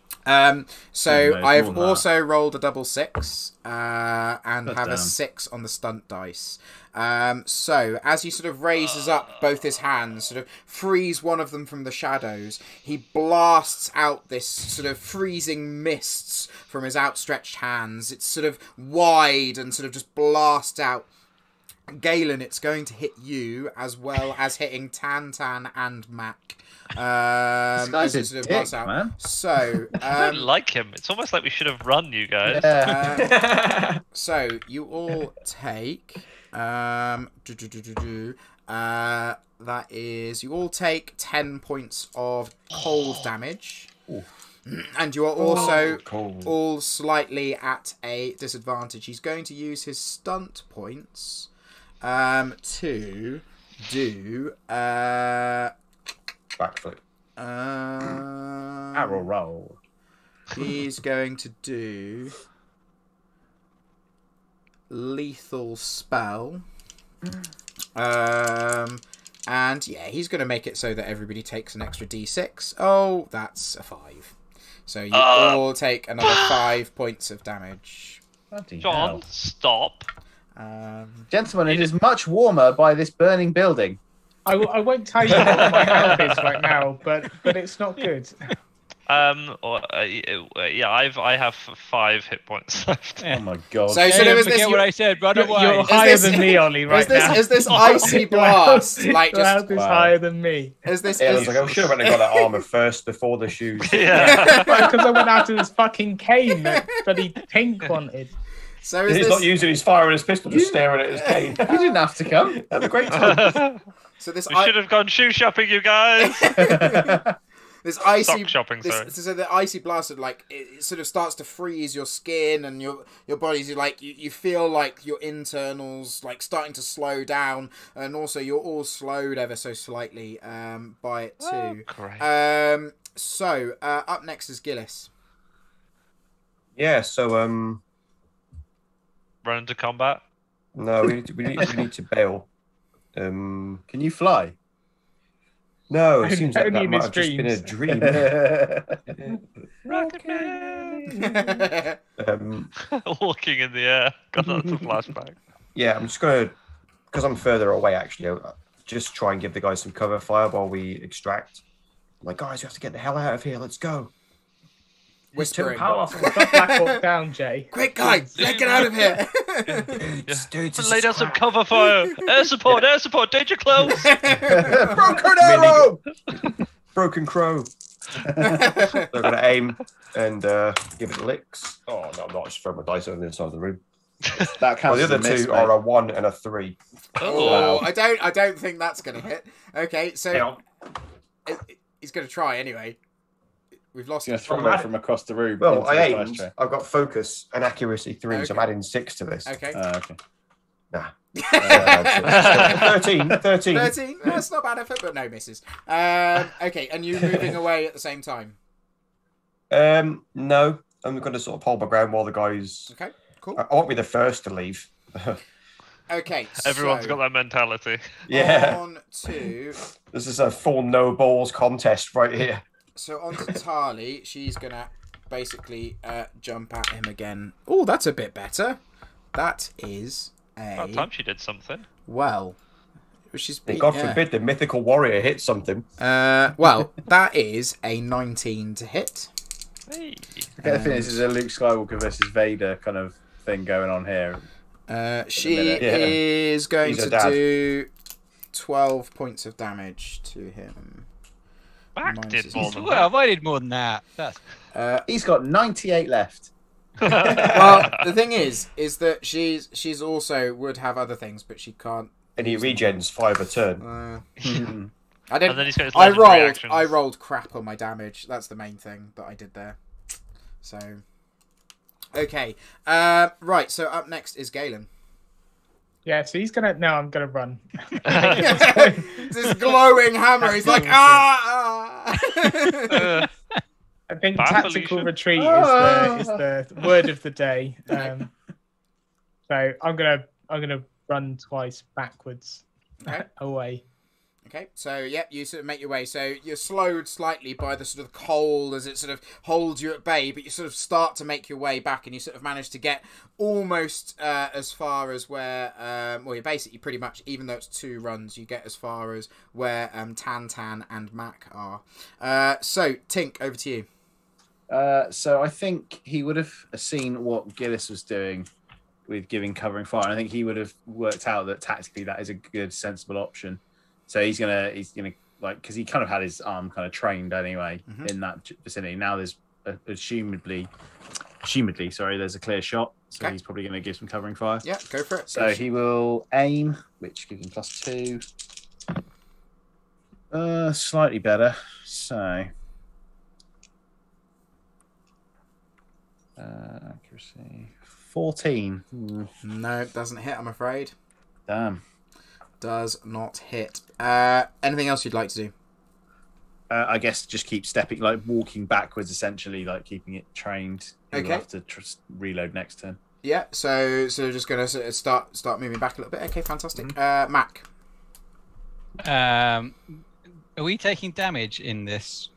So No, I've more than also rolled a double 6 and God have a damn. 6 on the stunt dice. So as he sort of raises up both his hands, sort of frees one of them from the shadows, he blasts out this sort of freezing mists from his outstretched hands. It's sort of wide and sort of just blast out. Galen, it's going to hit you as well as hitting Tan and Mac. This guy's as a it sort of dick, blasts out. man. So I don't like him. It's almost like we should have run, you guys. So you all take that is you all take 10 points of cold damage. And you are also all slightly at a disadvantage. He's going to use his stunt points to do Backflip. Arrow roll. He's going to do lethal spell. And yeah, he's going to make it so that everybody takes an extra d6. Oh, that's a 5. So you all take another 5 points of damage. Bloody John, hell. stop. Gentlemen, it is much warmer by this burning building. I won't tell you what my health is right now, but it's not good. I have 5 hit points left. Oh my god. So sort of is this Forget what I said. Run away. You're higher than me, Ollie, right now. Is this icy blast? Like Your health just is higher than me. is this? Yeah, I Is, was like, I should have went and got that armor first before the shoes. Yeah. Because I went after this fucking cane that bloody Pink wanted. so is He's this? not using his fire and his pistol, just staring at his cane. You didn't have to come. Have a great time. So this. We should have gone shoe shopping, you guys. This icy Sock shopping, sorry. So the icy blast, it sort of starts to freeze your skin and your body's you feel like your internals starting to slow down, and also you're all slowed ever so slightly by it too. Great. So up next is Gillis. Yeah, so Run into combat. no, we need to bail. Can you fly? No, it seems like Only that in might his have just been a dreams. dream. Rocket Man. Walking in the air. God, that's a flashback. Yeah, I'm just gonna, because I'm further away. Actually, just try and give the guys some cover fire while we extract. I'm like, guys, we have to get the hell out of here. Let's go. It's too Whispering. powerful. Put Black Hawk down, Jay. Quick, guys, let's get out of here. Dudes, this Lay is down some crap. cover fire. Air support, danger close. Broken arrow! Broken crow. So I'm going to aim and give it licks. Oh, no, I'm not. Just throw my dice on the inside of the room. That Well, counts the as a other miss, two mate. are a 1 and a 3. Oh, I don't think that's going to hit. Okay, so Yeah. he's going to try anyway. We've lost He's him. going to throw it from across the room. Well, into I the dice aimed. tray. I've got focus and accuracy 3, so I'm Okay. adding 6 to this. Okay. Okay. Nah. 13. 13. That's not bad effort, but no misses. Okay, and you moving away at the same time. No, I'm going to sort of hold my ground while the guys. Okay, cool. I won't be the first to leave. Okay, Everyone's so got that mentality. Yeah, on to this is a full no balls contest right here. so on to Tali. She's gonna basically jump at him again. Oh, that's a bit better. That is About time she did something. well. She's God forbid the mythical warrior hits something. well, that is a 19 to hit. Hey. I think this is a Luke Skywalker versus Vader kind of thing going on here. She minute. Yeah. is going He's a to dad. do 12 points of damage to him. Back Minus did his- more than Well, I did more than that. That's He's got 98 left. that. Well, the thing is that she's also would have other things, but she can't. And he regens 5 a turn. I And didn't. then he's got his I legendary rolled. actions. I rolled crap on my damage. That's the main thing that I did there. So, okay. Right. So up next is Galen. Yeah, so he's gonna. No, I'm gonna run. This glowing hammer. He's like ah. I think Bye, tactical Felicia. retreat is the word of the day. So I'm gonna run twice backwards Okay. away. Okay, so yep, you sort of make your way. So you're slowed slightly by the sort of cold as it sort of holds you at bay, but you sort of start to make your way back, and you sort of manage to get almost as far as where, well, you basically pretty much, even though it's 2 runs, you get as far as where Tan and Mac are. So Tink, over to you. So I think he would have seen what Gillis was doing with giving covering fire. And I think he would have worked out that tactically that is a good, sensible option. So he's gonna like, because he kind of had his arm kind of trained anyway in that vicinity. Now there's assumedly, sorry, there's a clear shot. So Okay. he's probably gonna give some covering fire. Yeah, go for it. So he will aim, which gives him +2. Slightly better. So accuracy 14. No, doesn't hit, I'm afraid. Damn. Does not hit. Anything else you'd like to do? I guess just keep stepping, like walking backwards, essentially, like keeping it trained. He'll Okay. have to reload next turn. Yeah, so just gonna sort of start moving back a little bit. Okay, fantastic. Mac. Are we taking damage in this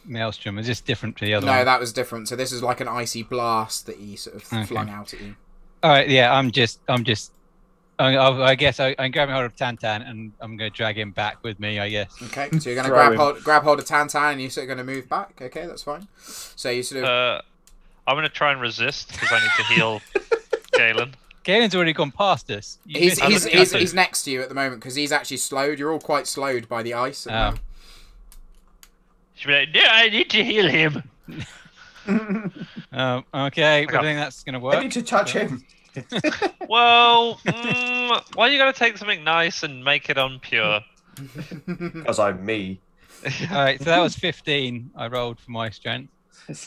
maelstrom? Is this different to the other No, one? that was different. So this is like an icy blast that he sort of Okay. flung out at you. All right, yeah, I guess I'm grabbing hold of Tantan and I'm going to drag him back with me, I guess. Okay, so you're gonna Throw grab hold of Tantan and you're sort of gonna move back. Okay, that's fine. So you sort of I'm going to try and resist because I need to heal Galen. Galen's already gone past us. You he's missed us. he's next to you at the moment because he's actually slowed. You're all quite slowed by the ice. At the Oh. moment. She'll be like, no, I need to heal him. Okay, got- I think that's going to I work. need to touch him. Well, why are you going to take something nice and make it unpure? Because I'm me. All right, so that was 15 I rolled for my strength.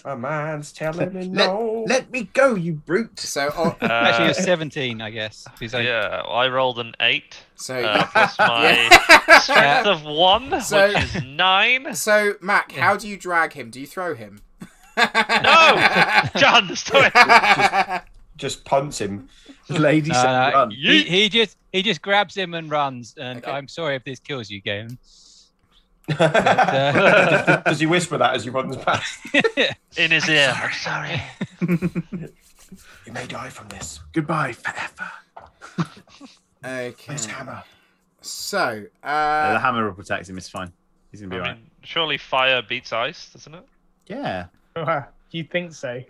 A man's telling me no. Let me go, you brute. So Actually, it was 17, I guess. because I- Yeah, I rolled an 8 so plus my strength of 1, So- which is 9. so Mac, how do you drag him? Do you throw him? No! John, stop it! Just punts him. Lady No, said no, run. he just grabs him and runs. And Okay. I'm sorry if this kills you, Galen. Does he whisper that as he runs past? In his ear. I'm sorry. You may die from this. Goodbye forever. Okay. Where's Hammer? So, The hammer will protect him. It's fine. He's gonna be I alright. mean, surely fire beats ice, doesn't it? Yeah. You think so?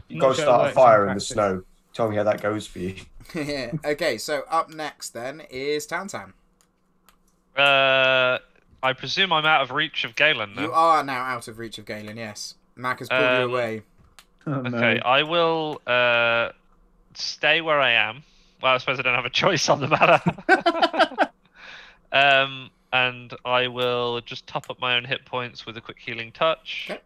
You Not got to sure it start a works fire in the practice. snow. Tell me how that goes for you. okay, so up next then is Tantan. I presume I'm out of reach of Galen now. You are now out of reach of Galen, yes. Mac has pulled you away. Oh, no. Okay, I will stay where I am. Well, I suppose I don't have a choice on the matter. And I will just top up my own hit points with a quick healing touch. Okay.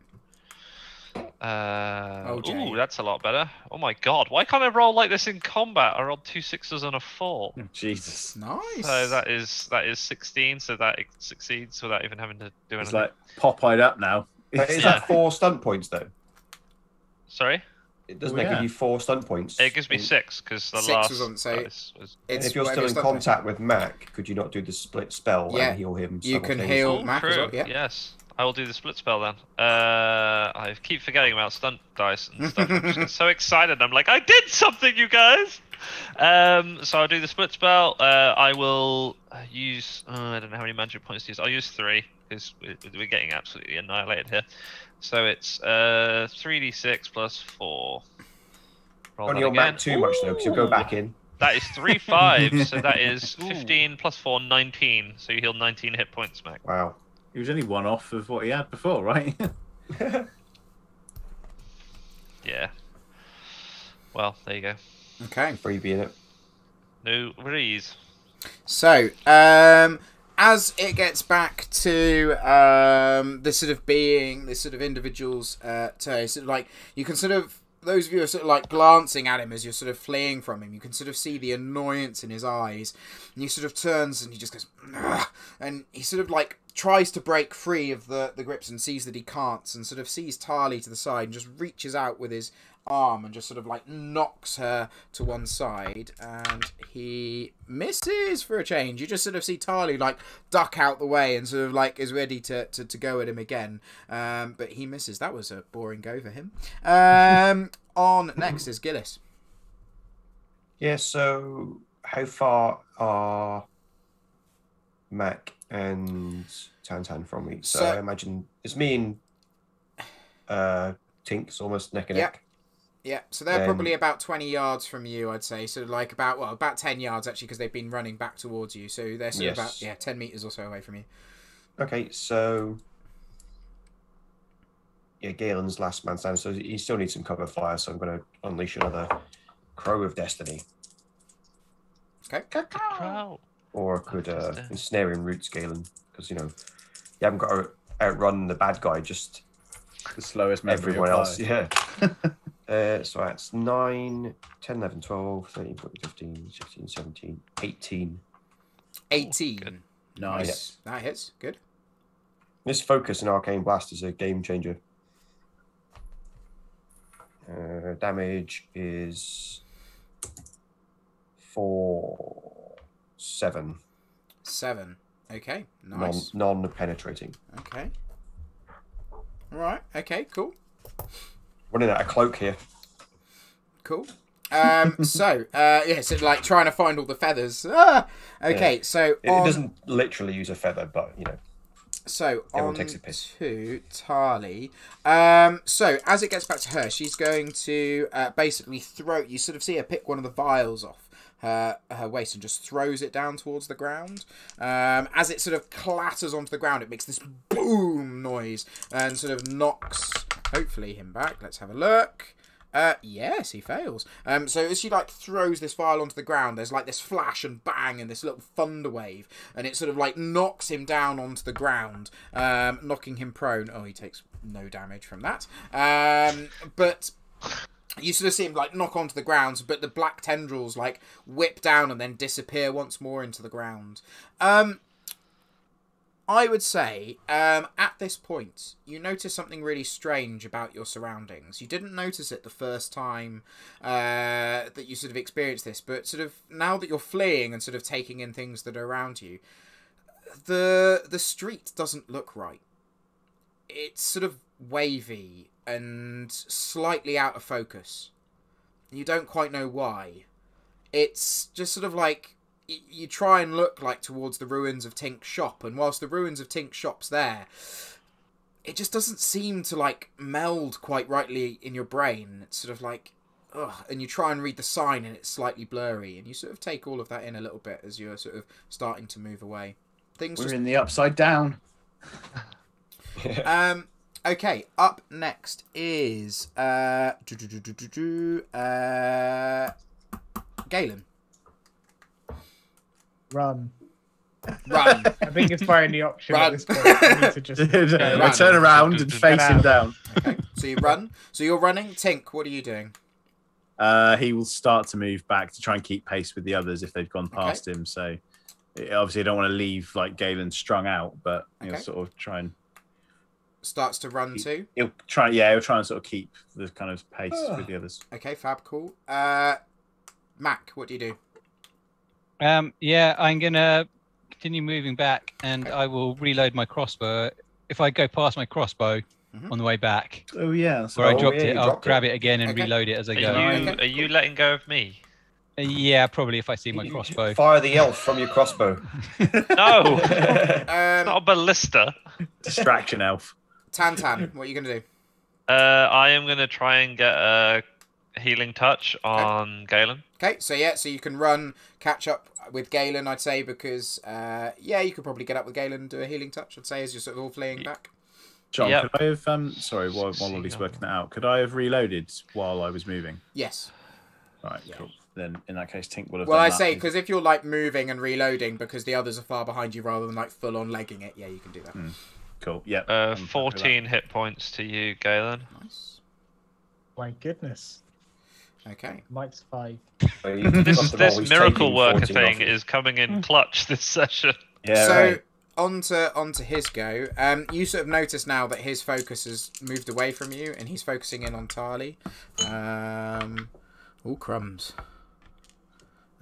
Jay. Ooh, that's a lot better. Oh my god, why can't I roll like this in combat? I rolled 2 6s and a 4. Jesus. Nice. So that is 16, so that it succeeds without even having to do It's anything. like Popeyed up now. Is that 4 stunt points though? Sorry? Doesn't Oh, that give yeah. you 4 stunt points? It gives me 6 because the 6 last was on, so dice was... And It's if you're whatever still in stunt point. contact with Mac, could you not do the split spell Yeah, and heal him? you can simultaneously? heal Oh, Mac as true. well, yeah. Yes, I will do the split spell then. I keep forgetting about stunt dice and stuff. I'm just getting so excited. I'm like, I did something, you guys! So I'll do the split spell. I will use... I don't know how many magic points to use. I'll use 3 because we're getting absolutely annihilated here. So it's 3d6 plus 4. Roll Only that on Mac again. too much though, because you'll go back in. That is 3 5, so that is 15 plus 4, 19. So you heal 19 hit points, Mac. Wow. He was only one off of what he had before, right? Yeah. Well, there you go. Okay. Freebie in it. No worries. So, as it gets back to this sort of being, this sort of individual's turn, sort of like, you can sort of, those of you are sort of like glancing at him as you're sort of fleeing from him, you can sort of see the annoyance in his eyes, and he sort of turns and he just goes, "Ugh," and he sort of like tries to break free of the grips and sees that he can't, and sort of sees Tali to the side and just reaches out with his arm and just sort of like knocks her to one side, and he misses for a change. You just sort of see Tali like duck out the way and sort of like is ready to go at him again, but he misses. That was a boring go for him. On next is Gillis. Yeah, so how far are Mac and Tantan from me? So I imagine it's me and Tink's almost neck and neck. Yeah, so they're probably about 20 yards from you, I'd say. So like about 10 yards actually, because they've been running back towards you. So they're sort of about 10 meters or so away from you. Okay, so yeah, Galen's last man standing, so he still needs some cover fire. So I'm going to unleash another Crow of Destiny, Okay. Wow. or I could ensnare him roots, Galen, because you haven't got to outrun the bad guy, just The slowest member everyone of your else. party. Yeah. So that's 9, 10, 11, 12, 13, 14, 15, 16, 17, 18. 18. good. Nice. That hits. Good. This focus and arcane blast is a game changer. Damage is 7. 7. Okay. Nice. Non-penetrating. Okay. Alright. Okay, cool. Running out of cloak here. Cool. So like trying to find all the feathers. Ah! Okay, Yeah. so It doesn't literally use a feather, but So Everyone on takes a piss. to Tali. So as it gets back to her, she's going to basically throw. You sort of see her pick one of the vials off her waist and just throws it down towards the ground. As it sort of clatters onto the ground, it makes this boom noise and sort of knocks, hopefully, him back. Let's have a look. Yes, he fails. So as she like throws this vial onto the ground, there's like this flash and bang and this little thunder wave, and it sort of like knocks him down onto the ground, knocking him prone. Oh, he takes no damage from that. But you sort of see him like knock onto the ground, but the black tendrils like whip down and then disappear once more into the ground. I would say, at this point, you notice something really strange about your surroundings. You didn't notice it the first time that you sort of experienced this, but sort of now that you're fleeing and sort of taking in things that are around you, the street doesn't look right. It's sort of wavy and slightly out of focus. You don't quite know why. It's just sort of like you try and look like towards the ruins of Tink's shop, and whilst the ruins of Tink's shop's there, it just doesn't seem to like meld quite rightly in your brain. It's sort of like, ugh, and you try and read the sign and it's slightly blurry, and you sort of take all of that in a little bit as you're sort of starting to move away. We're in the upside down. Okay, up next is Galen. Run. Run. I think it's my only option Run. at this point. I need to just I turn around and face him down. Okay, so you run. So you're running. Tink, what are you doing? He will start to move back to try and keep pace with the others if they've gone past him. So obviously I don't want to leave like Galen strung out, but he'll sort of try and starts to run too. He'll try and sort of keep the kind of pace with the others. Okay, fab, cool. Mac, what do you do? Yeah, I'm gonna continue moving back, and I will reload my crossbow. If I go past my crossbow on the way back, oh yeah, where I dropped it, I'll grab it again and reload it as I go. Are you letting go of me? Yeah, probably if I see my crossbow. Fire the elf from your crossbow. No, not a ballista. Distraction elf. Tantan, what are you gonna do? I am gonna try and get a healing touch on Galen. Okay, so you can run, catch up with Galen, I'd say, because you could probably get up with Galen and do a healing touch, I'd say, as you're sort of all fleeing back. John, could I have sorry, while Ollie's working that out, could I have reloaded while I was moving? Yes. Right, cool. Then in that case, Tink would have. Well, done I that. say because if you're like moving and reloading because the others are far behind you, rather than like full on legging it, you can do that. Cool. Yeah. 14 hit points to you, Galen. Nice. My goodness. Okay. Mike's 5. This miracle worker thing is coming in clutch this session. Yeah. So right. onto his go. You sort of notice now that his focus has moved away from you, and he's focusing in on Tali. All crumbs.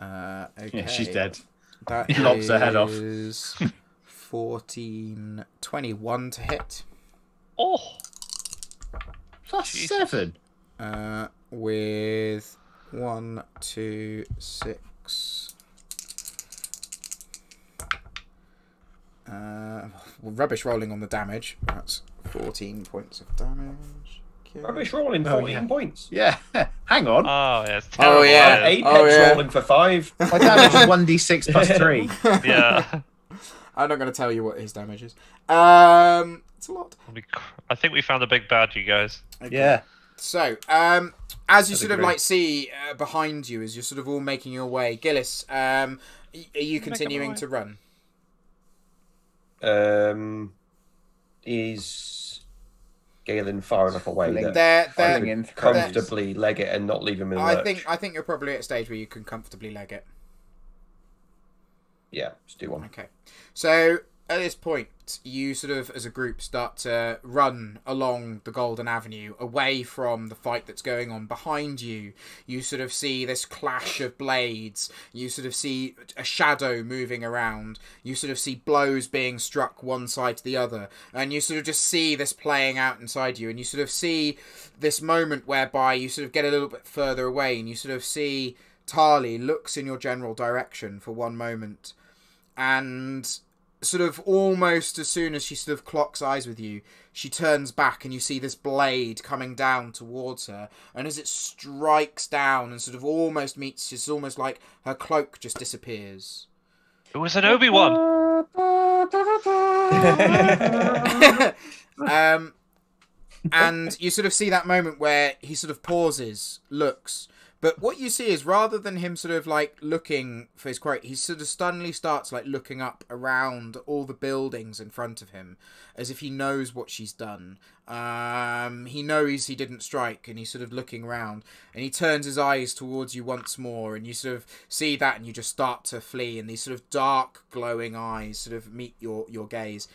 Okay. Yeah, she's dead. That He lops her head off. is 14, 21 to hit. Oh. Plus Jesus. 7. With 1, 2, 6. Rubbish rolling on the damage. That's 14 points of damage. Okay. Rubbish rolling 14 points. Yeah. Hang on. Oh, yeah. It's terrible. yeah. Apex rolling for 5. My damage is 1d6 plus 3. Yeah. I'm not going to tell you what his damage is. It's a lot. I think we found a big bad, you guys. Okay. Yeah. So, as you sort of like see behind you, as you're sort of all making your way, Gillis, are you continuing to run? Is Galen far enough away that They're I can comfortably leg it and not leave him in the lurch? I think you're probably at a stage where you can comfortably leg it. Yeah, let's do one. Okay. So at this point, you sort of, as a group, start to run along the Golden Avenue, away from the fight that's going on. Behind you, you sort of see this clash of blades. You sort of see a shadow moving around. You sort of see blows being struck one side to the other. And you sort of just see this playing out inside you. And you sort of see this moment whereby you sort of get a little bit further away, and you sort of see Tali looks in your general direction for one moment, and sort of almost as soon as she sort of clocks eyes with you, she turns back, and you see this blade coming down towards her, and as it strikes down and sort of almost meets, it's almost like her cloak just disappears. It was an Obi-Wan. And you sort of see that moment where he sort of pauses, looks. But what you see is, rather than him sort of like looking for his quote, he sort of suddenly starts like looking up around all the buildings in front of him, as if he knows what she's done. He knows he didn't strike, and he's sort of looking around, and he turns his eyes towards you once more, and you sort of see that, and you just start to flee, and these sort of dark, glowing eyes sort of meet your gaze.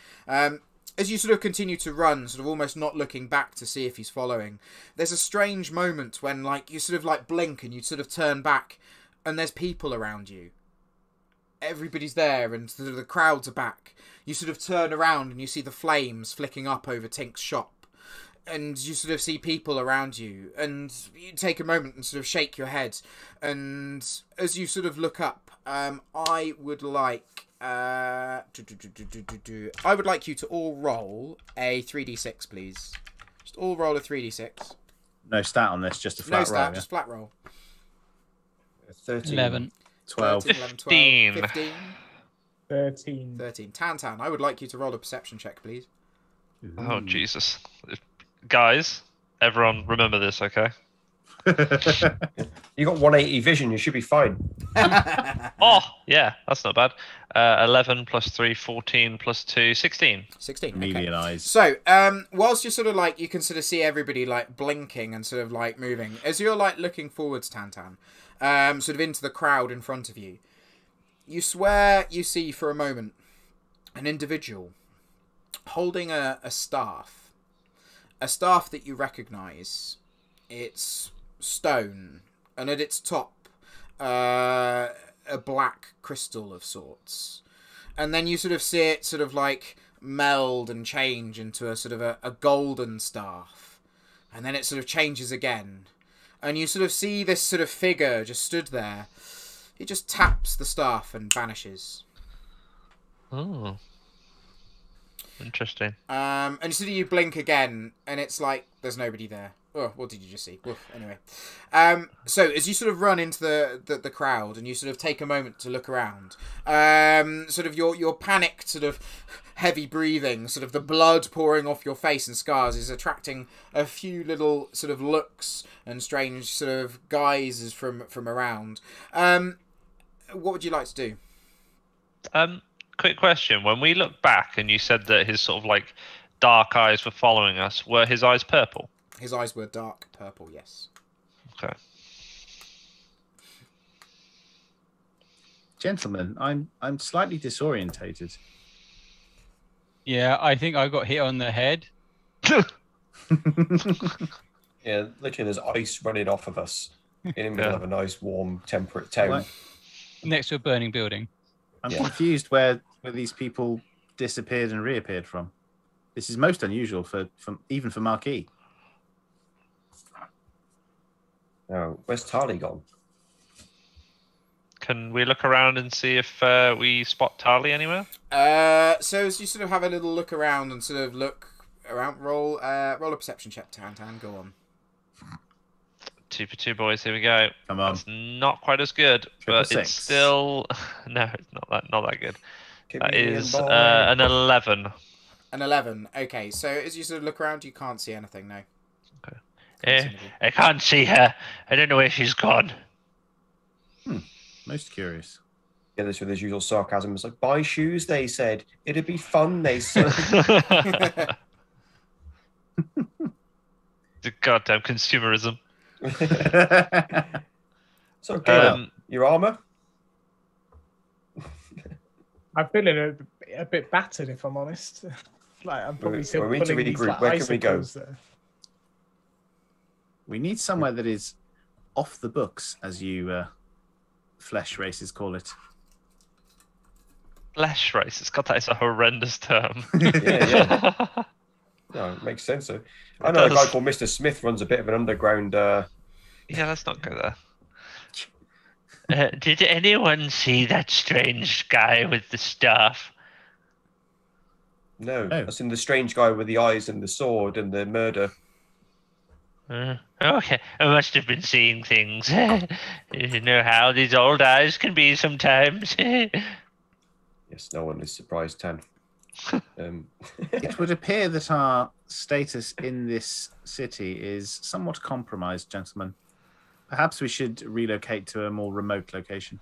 As you sort of continue to run, sort of almost not looking back to see if he's following, there's a strange moment when, like, you sort of, like, blink and you sort of turn back, and there's people around you. Everybody's there, and sort of the crowds are back. You sort of turn around and you see the flames flicking up over Tink's shop. and you sort of see people around you, and you take a moment and sort of shake your head, and as you sort of look up, I would like I would like you to all roll a 3d6, please. Just all roll a 3d6. No stat on this, just a flat No roll. stat, Yeah? just flat roll. 13. 11. 12. 13, 11, 12, 15. 15, 13. 13. Tan, I would like you to roll a perception check, please. Oh, Jesus. Guys, everyone remember this, okay? You got 180 vision. You should be fine. Oh, yeah, that's not bad. 11 plus 3, 14 plus 2, 16. 16. Okay. Median eyes. So, whilst you're sort of like, you can sort of see everybody like blinking and sort of like moving, as you're like looking forwards, Tantan, sort of into the crowd in front of you, you swear you see for a moment an individual holding a staff that you recognise. It's stone, and at its top, a black crystal of sorts. And then you sort of see it sort of like meld and change into a sort of a golden staff. And then it sort of changes again. And you sort of see this sort of figure just stood there. He just taps the staff and vanishes. Oh. Interesting. And sort of you blink again, and it's like there's nobody there. Oh, what did you just see? Oof, anyway. So as you sort of run into the crowd and you sort of take a moment to look around, sort of your panicked sort of heavy breathing, sort of the blood pouring off your face and scars is attracting a few little sort of looks and strange sort of guises from around. What would you like to do? Quick question. When we look back and you said that his sort of like dark eyes were following us, were his eyes purple? His eyes were dark purple, yes. Okay. Gentlemen, I'm slightly disorientated. Yeah, I think I got hit on the head. Yeah, literally, there's ice running off of us in the middle Yeah. of a nice, warm, temperate town. What? Next to a burning building. I'm Yeah. confused where these people disappeared and reappeared from. This is most unusual even for Marquis. Oh, where's Tali gone? Can we look around and see if we spot Tali anywhere? So as you sort of have a little look around and sort of look around, roll a perception check, Tantan. Go on. 2 for 2, boys. Here we go. Come on. That's not quite as good, but Triple it's six. still no, it's not that good. That Comedian is boy. an 11. An 11. Okay, so as you sort of look around, you can't see anything, no. Okay. Can't see anything. I can't see her. I don't know where she's gone. Most curious. Yeah, this with his usual sarcasm. It's like, buy shoes, they said. It'd be fun, they said. The goddamn consumerism. So, Caleb, Um, your armor? I'm feeling a bit battered, if I'm honest. Like I'm probably Well, still we need to pulling these regroup. like, Where can we go? icicles there. We need somewhere that is off the books, as you flesh races call it. Flesh race. It's got that. It's a horrendous term. Yeah. No, it makes sense. I know a guy does. called Mr. Smith runs a bit of an underground. Yeah, let's not go there. Did anyone see that strange guy with the staff? No, Oh. that's in the strange guy with the eyes and the sword and the murder. Okay, I must have been seeing things. You know how these old eyes can be sometimes. Yes, no one is surprised, Tan. It would appear that our status in this city is somewhat compromised, gentlemen. Perhaps we should relocate to a more remote location.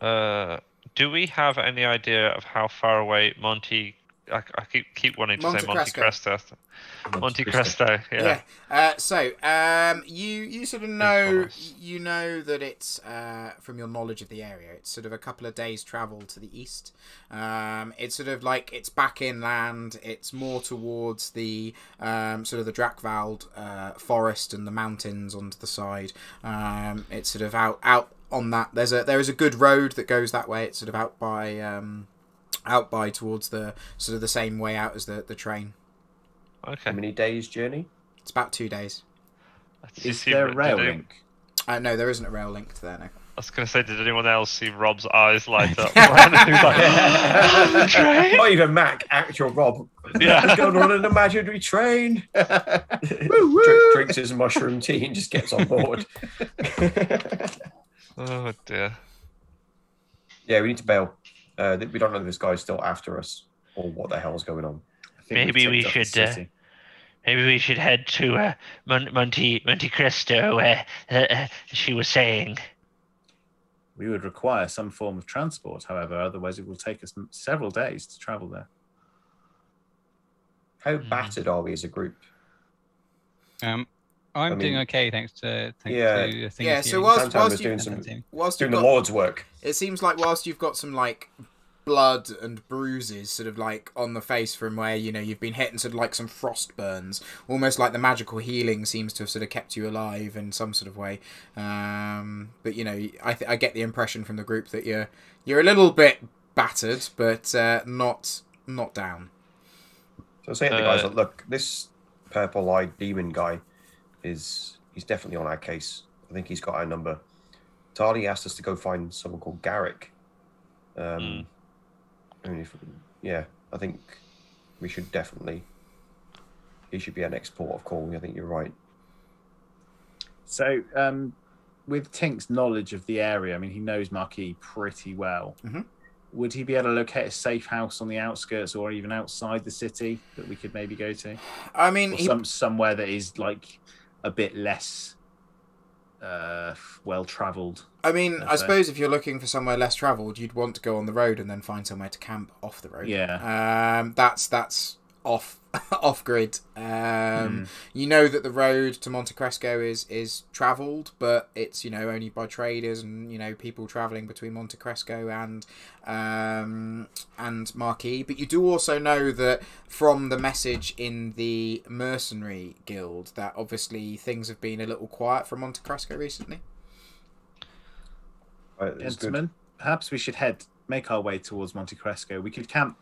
Do we have any idea of how far away Monte? I keep wanting to say Monte Cristo. Monte Cristo, yeah. So you sort of know that it's from your knowledge of the area. It's sort of a couple of days' travel to the east. It's sort of like it's back inland. It's more towards the sort of the Drakvald forest and the mountains onto the side. It's sort of out on that. There is a good road that goes that way. It's sort of out by towards the sort of the same way out as the train. Okay. How many days journey? It's about 2 days. Is there a rail link? No, there isn't a rail link to there. No. I was going to say, did anyone else see Rob's eyes light up? He was like, train? Not even Mac, actual Rob. Yeah. He's going on an imaginary train. Drinks his mushroom tea and just gets on board. Oh dear. Yeah, we need to bail. We don't know if this guy's still after us or what the hell's going on. Maybe we should. Maybe we should head to Monte Cristo, where she was saying. We would require some form of transport, however, otherwise it will take us several days to travel there. How battered are we as a group? I'm doing okay, thanks to yeah. So whilst doing the Lord's work, it seems like whilst you've got some like blood and bruises sort of like on the face from where you've been hit and sort of like some frost burns, almost like the magical healing seems to have sort of kept you alive in some sort of way. But I get the impression from the group that you're a little bit battered, but not down. So saying to the guys, look, this purple-eyed demon guy he's definitely on our case. I think he's got our number. Tali asked us to go find someone called Garrick. I think we should definitely. He should be our next port of call. I think you're right. So, with Tink's knowledge of the area, I mean, he knows Marquis pretty well. Mm-hmm. Would he be able to locate a safe house on the outskirts or even outside the city that we could maybe go to? I mean, somewhere that is like a bit less well travelled. I mean, I suppose if you're looking for somewhere less travelled, you'd want to go on the road and then find somewhere to camp off the road. Yeah. That's off grid. You know that the road to Monte Cresco is travelled, but it's only by traders and people travelling between Monte Cresco and Marquis. But you do also know that from the message in the mercenary guild that obviously things have been a little quiet from Monte Cresco recently. Gentlemen, perhaps we should make our way towards Monte Cresco. We could camp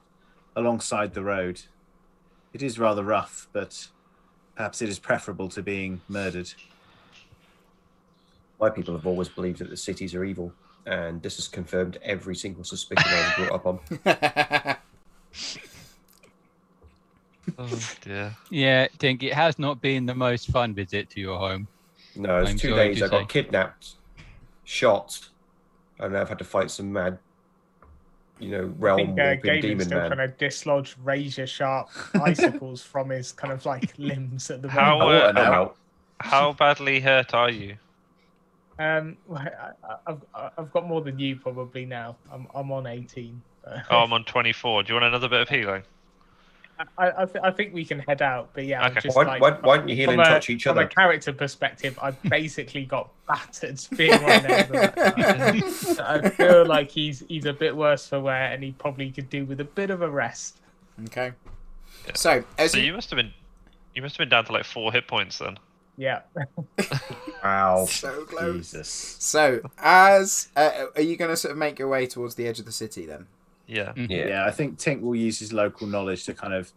alongside the road. It is rather rough, but perhaps it is preferable to being murdered. My people have always believed that the cities are evil, and this has confirmed every single suspicion I was brought up on. Oh dear. Yeah, Tink, it has not been the most fun visit to your home. No, it's 2 days. I got kidnapped, shot, and I've had to fight some mad, realm warping demon still man. Trying to dislodge razor sharp icicles from his kind of like limbs at the moment. How badly hurt are you? I've got more than you probably now. I'm on 18. Oh, I'm on 24. Do you want another bit of healing? I think we can head out, but yeah, okay. Why don't you heal and touch each other? From a character perspective, I basically got battered being right there. I feel like he's a bit worse for wear, and he probably could do with a bit of a rest. Okay. Yeah. So you must have been down to like 4 hit points then. Yeah. Wow. So close. Jesus. So are you going to sort of make your way towards the edge of the city then? Yeah. Yeah, I think Tink will use his local knowledge to kind of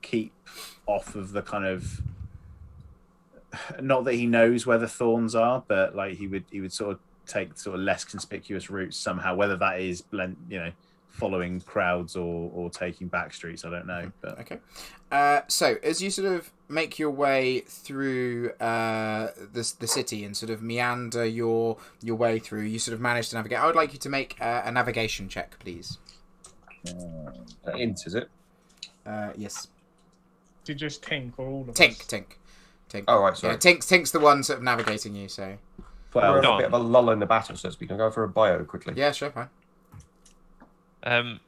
keep off of the kind of, not that he knows where the thorns are, but like he would sort of take sort of less conspicuous routes somehow, whether that is following crowds or taking back streets, I don't know. But okay. So as you sort of make your way through the city and sort of meander your way through, you sort of manage to navigate. I would like you to make a navigation check, please. Int, is it? Yes. To just Tink or all of us? Tink. Oh, right, sorry. Yeah, Tink's the one sort of navigating you, so... We're in a bit of a lull in the battle, so we can go for a bio quickly. Yeah, sure, fine.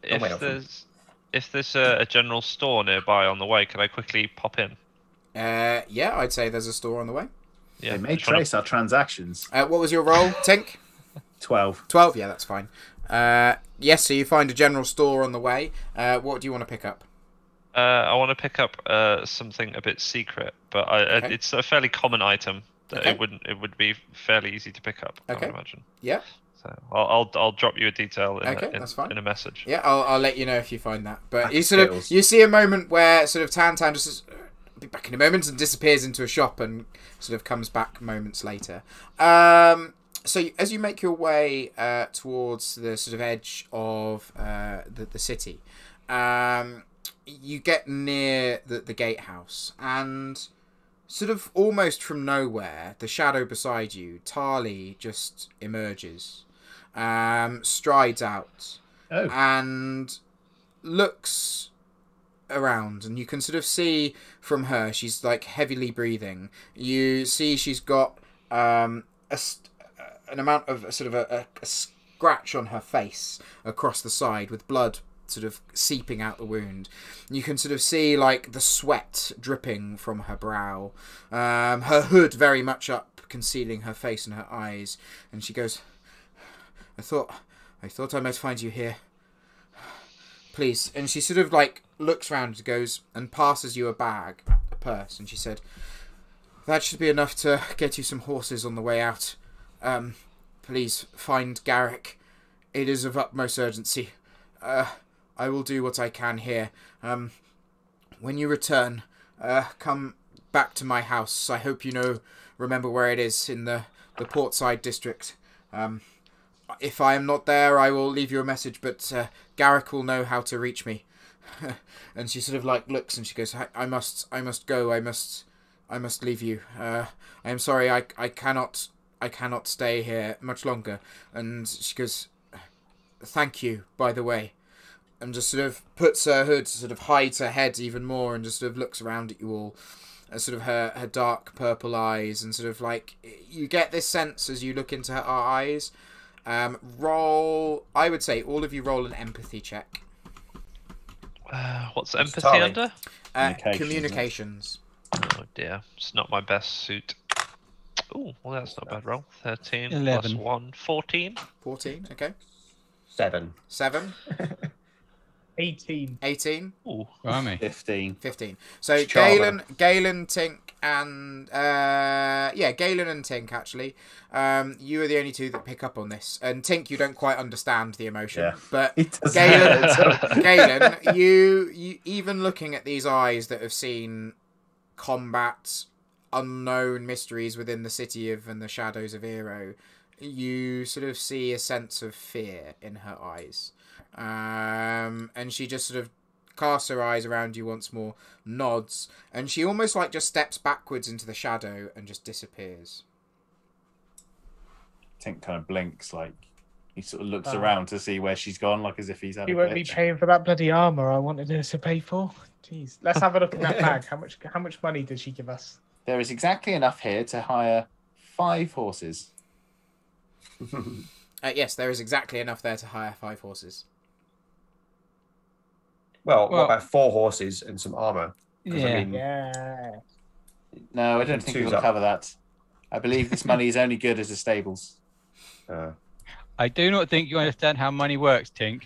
If there's a general store nearby on the way, can I quickly pop in? Yeah, I'd say there's a store on the way. Yeah. they may trace our transactions. What was your roll, Tink? 12. 12, yeah, that's fine. Yes, so you find a general store on the way. What do you want to pick up? I want to pick up something a bit secret, but it's a fairly common item. That it would be fairly easy to pick up. I would imagine. Yeah. So I'll drop you a detail that's fine. in a message. Yeah, I'll let you know if you find that. But you see a moment where sort of Tantan just says, be back in a moment, and disappears into a shop and sort of comes back moments later. So as you make your way towards the sort of edge of the city, you get near the gatehouse, and sort of almost from nowhere, the shadow beside you, Tali, just emerges, strides out, and looks around, and you can sort of see from her, she's like heavily breathing. You see she's got an amount of sort of a scratch on her face across the side with blood sort of seeping out the wound. You can sort of see like the sweat dripping from her brow, her hood very much up, concealing her face and her eyes, and she goes, I thought I might find you here, please. And she sort of like looks round and goes and passes you a purse, and she said, that should be enough to get you some horses on the way out. Please find Garrick. It is of utmost urgency. I will do what I can here. When you return, come back to my house. I hope you remember where it is, in the Portside district. If I am not there, I will leave you a message, but Garrick will know how to reach me. And she sort of like looks and she goes, I must go. I must leave you. I am sorry. I cannot stay here much longer. And she goes, thank you, by the way. And just sort of puts her hood, sort of hides her head even more, and just sort of looks around at you all. Sort of her dark purple eyes, and sort of like, you get this sense as you look into her eyes. I would say all of you roll an empathy check. What's empathy under? Communications. Oh dear, it's not my best suit. Oh, well that's not a bad roll. 13 11. plus 1, 14. 14, okay. 7. 18. 18. Ooh, Blimey. 15. 15. So It's Charter. Galen, Tink, and Galen and Tink actually. You are the only two that pick up on this. And Tink, you don't quite understand the emotion, Yeah. but He doesn't Galen, you even looking at these eyes that have seen combat, unknown mysteries within the city of and the shadows of Ero, you sort of see a sense of fear in her eyes. And she just sort of casts her eyes around you once more, nods, and she almost like just steps backwards into the shadow and just disappears. Tink kind of blinks, like he sort of looks around to see where she's gone, like as if he's had You a won't be glitch. paying for that bloody armor I wanted her to pay for. Jeez. Let's have a look at that bag. How much money did she give us? There is exactly enough here to hire 5 horses. Yes, there is exactly enough there to hire 5 horses. Well, what about 4 horses and some armor? 'Cause, Yeah. I mean, Yeah. No, I don't think Two's we'll up. cover that. I believe this money is only good as the stables. I do not think you understand how money works, Tink.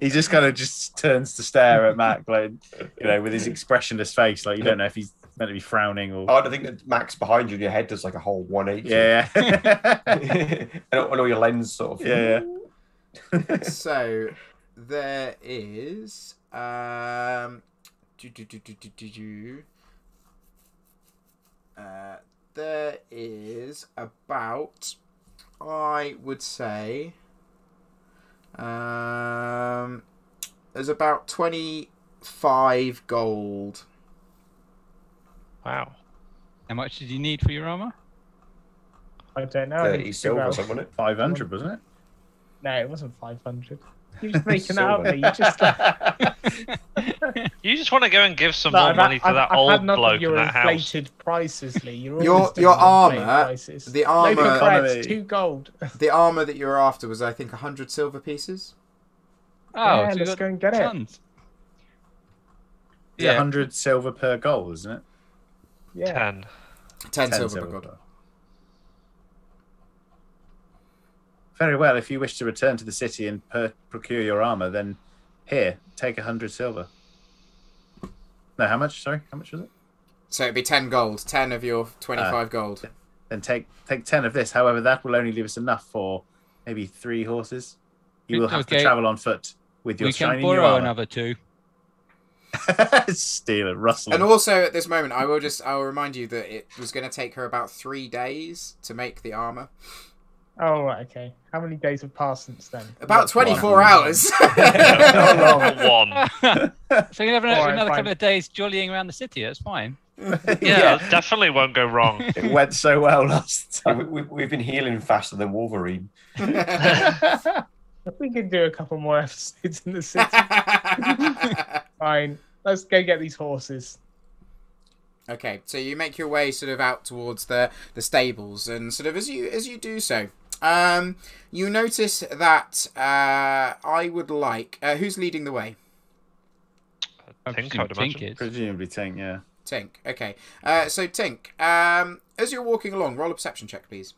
He just kind of just turns to stare at Mac, like, with his expressionless face, like you don't know if he's meant to be frowning or. I don't think that Max behind you in your head does like a whole 180. Yeah. and all your lens sort of. Yeah. So there is there is about, I would say, there's about 25 gold. wow. How much did you need for your armor? I don't know. I need 30 to silver figure or out- something, wasn't it? 500, wasn't it? No, it wasn't 500. You're just making that up. You just You just want to go and give some No, more I've money had- to that I've old had enough of bloke in your that house. inflated prices, Lee. You're Your- always doing your inflated armour- prices. the Loaf armour- of bread, Economy. 2 gold. The armor that you were after was, I think, 100 silver pieces. Oh, Yeah, so you let's got go and get it. tons. Yeah. 100 silver per goal, isn't it? Yeah. 10. 10 silver per gold. Very well. If you wish to return to the city and procure your armor, then here, take 100 silver. No, how much? Sorry, how much was it? So it'd be 10 gold, 10 of your 25 gold. Then take 10 of this. However, that will only leave us enough for maybe 3 horses. You will have to Okay. travel on foot with your We can shiny new borrow armor. another 2. Stealing, rustling. And also at this moment, I will remind you that it was going to take her about 3 days to make the armor. Oh, right, okay. How many days have passed since then? About 24 hours. Not one. So you have Alright, another fine. couple of days jollying around the city. That's fine. Yeah, definitely won't go wrong. It went so well last Yeah, time. we've been healing faster than Wolverine. If we could do a couple more episodes in the city. Fine. Let's go get these horses. Okay, so you make your way sort of out towards the stables, and sort of as you do so, you notice that I would like who's leading the way? I think I would imagine. Presumably Tink, yeah. Tink. Okay. So Tink, as you're walking along, roll a perception check, please.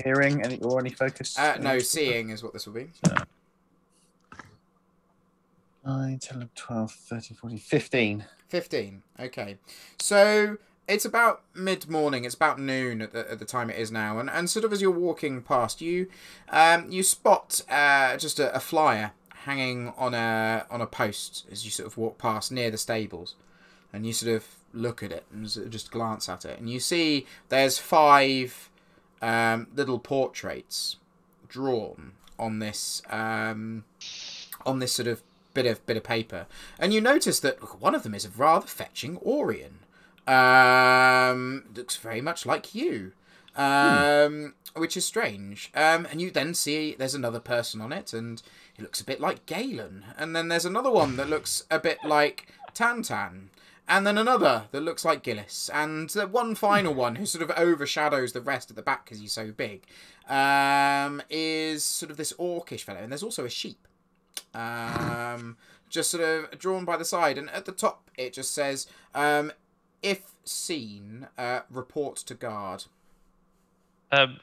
Hearing any focus? No, seeing is what this will be. 9, 10, 11, 12, 13, 14, 15. 15. Okay. So it's about mid-morning. It's about noon at the time it is now, and sort of as you're walking past, you spot just a flyer hanging on a post as you sort of walk past near the stables, and you sort of look at it and sort of just glance at it, and you see there's 5 little portraits drawn on this sort of bit of paper, and you notice that one of them is a rather fetching Orion. Looks very much like you, which is strange. And you then see there's another person on it, and he looks a bit like Galen. And then there's another one that looks a bit like Tantan. And then another that looks like Gillis. And the one final one who sort of overshadows the rest at the back because he's so big is sort of this orcish fellow. And there's also a sheep. Just sort of drawn by the side. And at the top it just says, if seen, report to guard.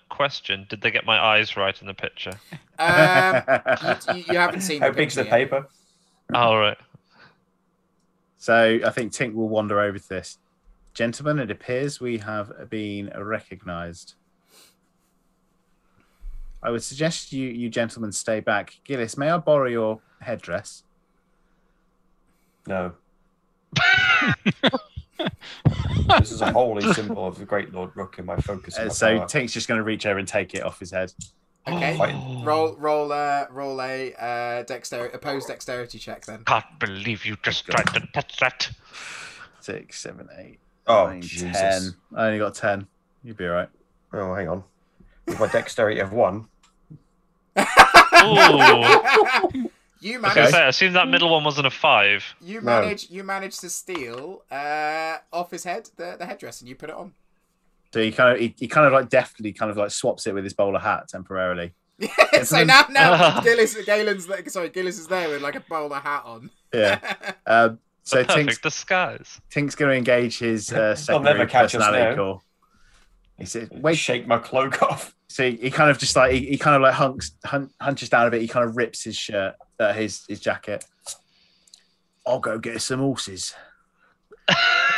Question: did they get my eyes right in the picture? You haven't seen How the big's the picture yet. paper? All right. So I think Tink will wander over to this. Gentlemen, it appears we have been recognised. I would suggest you gentlemen stay back. Gillis, may I borrow your headdress? No. This is a holy symbol of the great Lord Rook in my focus. And my So power. Tink's just going to reach over and take it off his head. Okay. Oh. Roll a opposed dexterity check then. Can't believe you just tried to touch that. 6, 7, 8, Oh, 9, Jesus. 10. I only got 10. You'd be all right. Oh, hang on. With my dexterity of 1. Ooh. You I was managed. gonna say, I assume that middle one wasn't a 5. You No. managed to steal off his head the headdress, and you put it on. So he kind of like deftly kind of like swaps it with his bowler hat temporarily. So now Gillis is there with like a bowler hat on. Yeah. So Perfect disguise. Tink's going to engage his never secondary catch us personality now. call. He said, Wait, shake my cloak off. So he kind of just like he kind of like hunches down a bit. He kind of rips his shirt, his jacket. I'll go get some horses.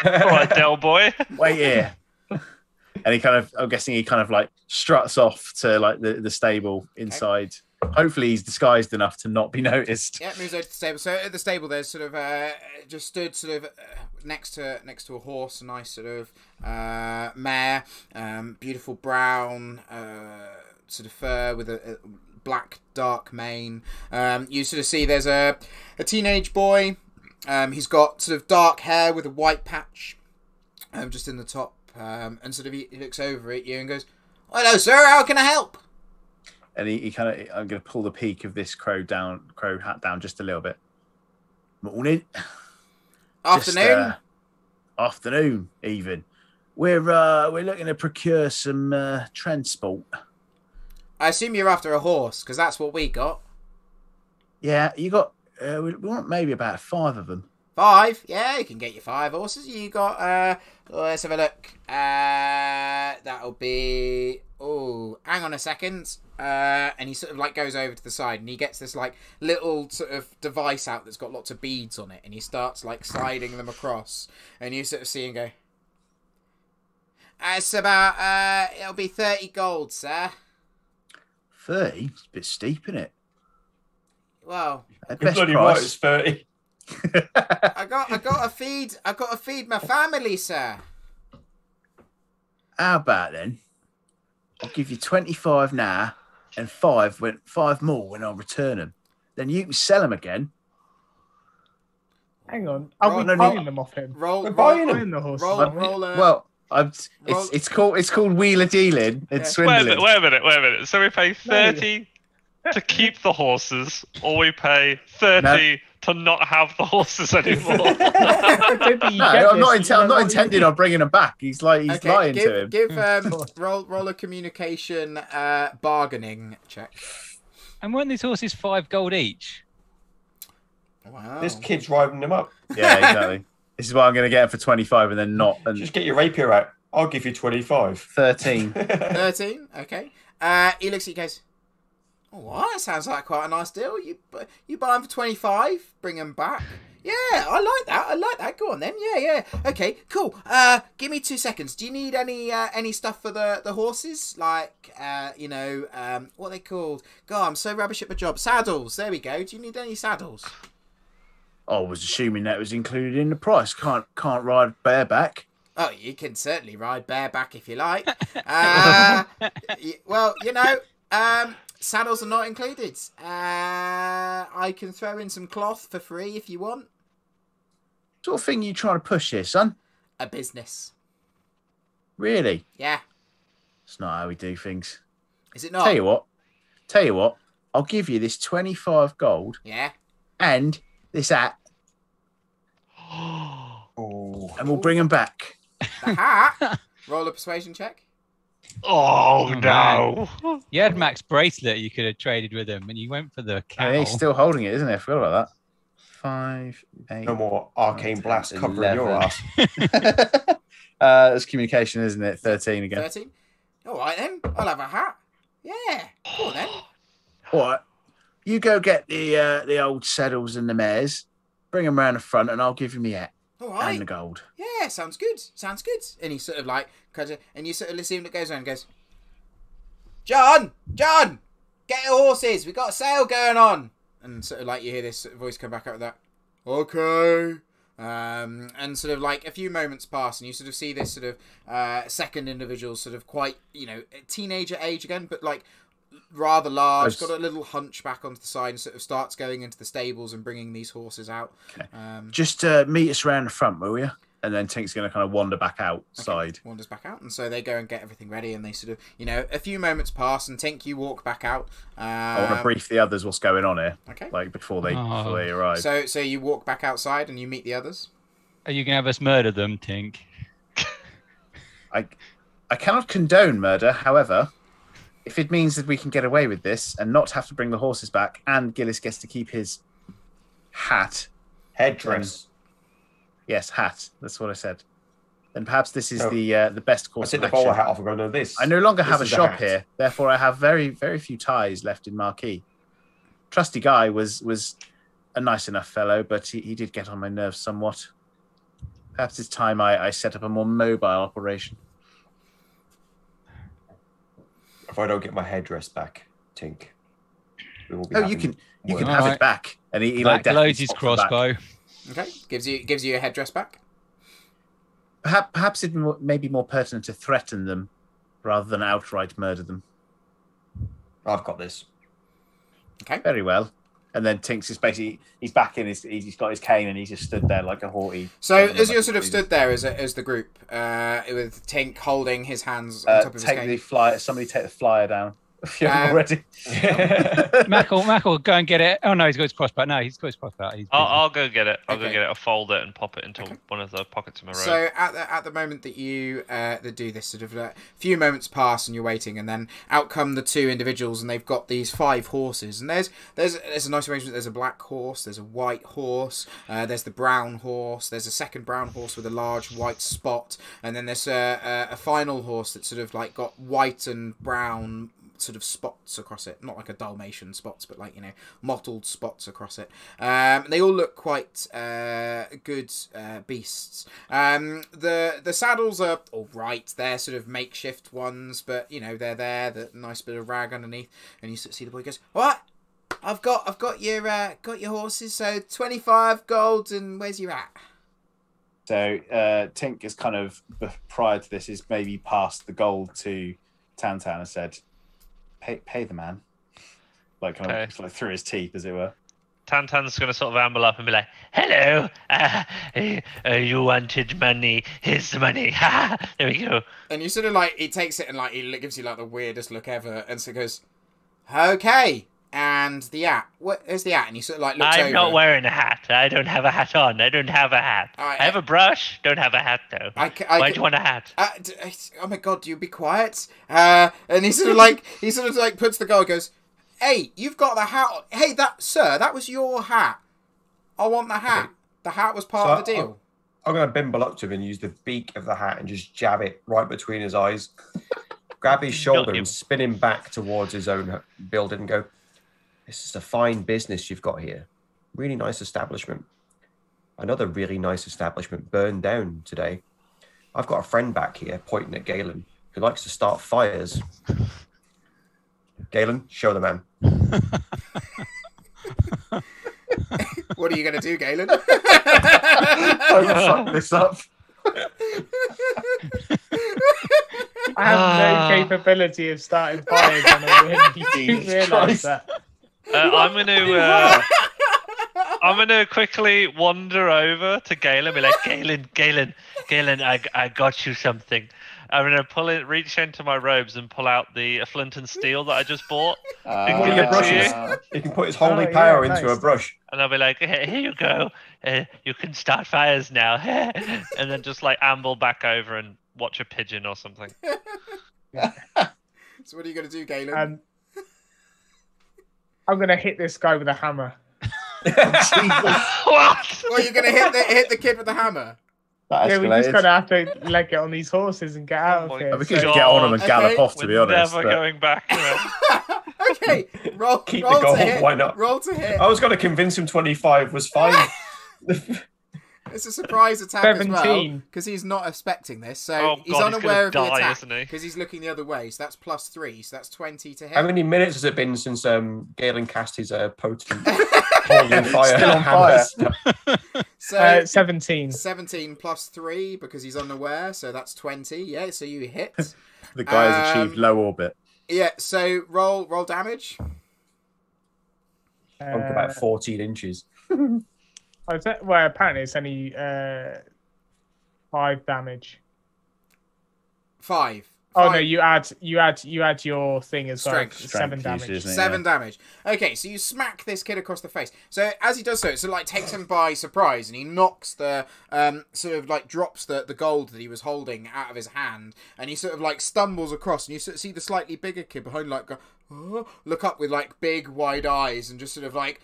All right, Del boy. Wait here. And he kind of, I'm guessing he kind of like struts off to like the stable inside. Hopefully he's disguised enough to not be noticed. Yeah, moves over to the stable. So at the stable, there's sort of just stood sort of next to a horse, a nice sort of mare, beautiful brown sort of fur with a black dark mane. You sort of see there's a teenage boy. He's got sort of dark hair with a white patch just in the top, and sort of he looks over at you and goes, "Hello, sir. How can I help?" And he kind of, I'm going to pull the peak of this crow hat down just a little bit. Morning. Afternoon. Just, afternoon, even. We're looking to procure some transport. I assume you're after a horse, because that's what we got. Yeah, you got. We want maybe about 5 of them. 5? Yeah, you can get your 5 horses. You got, let's have a look. That'll be, oh, hang on a second. And he sort of like goes over to the side and he gets this like little sort of device out that's got lots of beads on it, and he starts like sliding them across, and you sort of see him go, it's about, it'll be 30 gold, sir. 30? It's a bit steep, isn't it? Well, At You're best bloody right, price. it's 30. I got to feed my family, sir. How about then? I'll give you 25 now, and five more when I return them. Then you can sell them again. Hang on. Are we buying them off him? We're buying them. The horses. Well, it's called wheeler dealing. It's swindling. Wait a minute. So we pay 30 to keep the horses, or we pay 30 to not have the horses anymore? I'm not intending on bringing them back. He's lying to him. Give roll a communication bargaining check. And weren't these horses 5 gold each? Wow. This kid's riding them up. Yeah, exactly. This is why I'm going to get them for 25 and then not. And just get your rapier out. I'll give you 25. 13. 13. Okay. He looks at you, goes, "Oh, well, that sounds like quite a nice deal. You buy them for 25, bring them back. Yeah, I like that. Go on then. Yeah. Okay, cool. Give me 2 seconds. Do you need any stuff for the horses? Like, what are they called? God, I'm so rubbish at my job. Saddles. There we go. Do you need any saddles?" I was assuming that was included in the price. Can't ride bareback. Oh, you can certainly ride bareback if you like. Well, saddles are not included. I can throw in some cloth for free if you want. What sort of thing you trying to push here, son? A business. Really? Yeah. It's not how we do things. Is it not? Tell you what. I'll give you this 25 gold. Yeah. And this hat. Oh. And we'll bring them back. The hat. Roll a persuasion check. Oh no! You had Mac's bracelet you could have traded with him, and you went for the cow. He's still holding it, isn't he? I forgot about that. 5, 8. No more arcane blast covering your 11. ass. That's communication, isn't it? 13 again. 13. All right then. I'll have a hat. Yeah. Cool then. All right. You go get the old saddles and the mares. Bring them round the front, and I'll give you my hat. All right. And the gold. Yeah, sounds good. And he sort of like, and you sort of listen that goes on and goes, John, get your horses. We got a sale going on. And sort of like you hear this voice come back out of that. Okay. And sort of like a few moments pass and you sort of see this sort of second individual sort of quite, teenager age again, but like rather large, got a little hunchback onto the side and sort of starts going into the stables and bringing these horses out. Okay. Just meet us around the front, will you? And then Tink's going to kind of wander back outside. Okay. Wanders back out, and so they go and get everything ready, and they sort of, a few moments pass, and Tink, you walk back out. I want to brief the others what's going on here. Okay. Like before they arrive. So you walk back outside and you meet the others. Are you going to have us murder them, Tink? I cannot condone murder, however, if it means that we can get away with this and not have to bring the horses back, and Gillis gets to keep his hat. Headdress. Yes, hat. That's what I said. Then perhaps this is the best course I of take the action. bowler hat off and go, no, this. I no longer have a is the shop hat. here, therefore I have very, very few ties left in Marquis. Trusty Guy was a nice enough fellow, but he did get on my nerves somewhat. Perhaps it's time I set up a more mobile operation. If I don't get my headdress back, Tink, we will be. You can work. have it back. And he Black definitely loads his pops it back. crossbow. Okay, gives you a headdress back. Perhaps it may be more pertinent to threaten them rather than outright murder them. I've got this. Okay. Very well. And then Tink's just basically, he's back in he's got his cane and he's just stood there like a haughty. So as you're sort of stood there as the group, with Tink holding his hands on top of his cane. Somebody take the flyer down. If you haven't already. Mac will go and get it. Oh no, he's got his crossbow. No, he's got his crossbow. I'll go get it. I'll Okay. go get it. I'll fold it and pop it into one of the pockets of my robe. So at the moment that you that do this, sort of a few moments pass and you're waiting, and then out come the two individuals, and they've got these 5 horses. And there's a nice arrangement. There's a black horse, there's a white horse, there's the brown horse, there's a second brown horse with a large white spot, and then there's a final horse that's sort of like got white and brown sort of spots across it, not like a Dalmatian spots, but like mottled spots across it. They all look quite good beasts. The saddles are all right. They're sort of makeshift ones, but they're there. The nice bit of rag underneath, and you sort of see the boy goes, "What? I've got your horses. So 25 gold, and where's your hat? So Tink is kind of prior to this is maybe passed the gold to Tantan and said, "Pay the man," like kind of like through his teeth, as it were. Tantan's going to sort of amble up and be like, "Hello, you wanted money? Here's the money. There we go." And you sort of like he takes it and like he gives you like the weirdest look ever, and so goes, "Okay." And the hat. Where's the hat? And he sort of like looks over. I'm not wearing a hat. I don't have a hat on. I don't have a hat. I have a brush. Don't have a hat though. Why do you want a hat? Oh my god, do you be quiet? And he sort of like puts the gold and goes, "Hey, you've got the hat on. Hey, that was your hat. I want the hat. The hat was part of the deal." I'm going to bimble up to him and use the beak of the hat and just jab it right between his eyes. Grab his shoulder and spin him back towards his own building and go, "This is a fine business you've got here. Really nice establishment. Another really nice establishment burned down today. I've got a friend back here pointing at Galen who likes to start fires. Galen, show the man." What are you going to do, Galen? Don't fuck this up. I have no capability of starting fires on a whim. You do realise that? I'm gonna quickly wander over to Galen and be like, Galen, I got you something. I'm gonna reach into my robes and pull out the flint and steel that I just bought. One of your brushes. He can put his holy power into a brush. And I'll be like, "Here you go. You can start fires now." And then just like amble back over and watch a pigeon or something. So what are you gonna do, Galen? I'm gonna hit this guy with a hammer. What? Or you're gonna hit the kid with the hammer? Yeah, we just gotta have to leg it on these horses and get out of here. We could get on them and gallop off, to be honest. Never going back. Okay, roll. Keep roll the gold. to hit. Why not? Roll to hit. I was going to convince him 25 was fine. It's a surprise attack 17. as well, because he's not expecting this, so he's unaware of the attack because he's looking the other way. So that's +3, so that's 20 to hit. How many minutes has it been since Galen cast his potent holy fire? Still on fire. So 17. 17 +3 because he's unaware, so that's 20. Yeah, so you hit. The guy has achieved low orbit. Yeah, so roll damage. About 14 inches. Well, apparently it's only 5 damage. 5. Oh no, you add your thing as well. Strength 7 damage. Usually, 7 damage. Okay, so you smack this kid across the face. So as he does so, it sort of like takes him by surprise, and he knocks the sort of like drops the gold that he was holding out of his hand, and he sort of like stumbles across, and you sort of see the slightly bigger kid behind like go, oh, look up with like big wide eyes, and just sort of like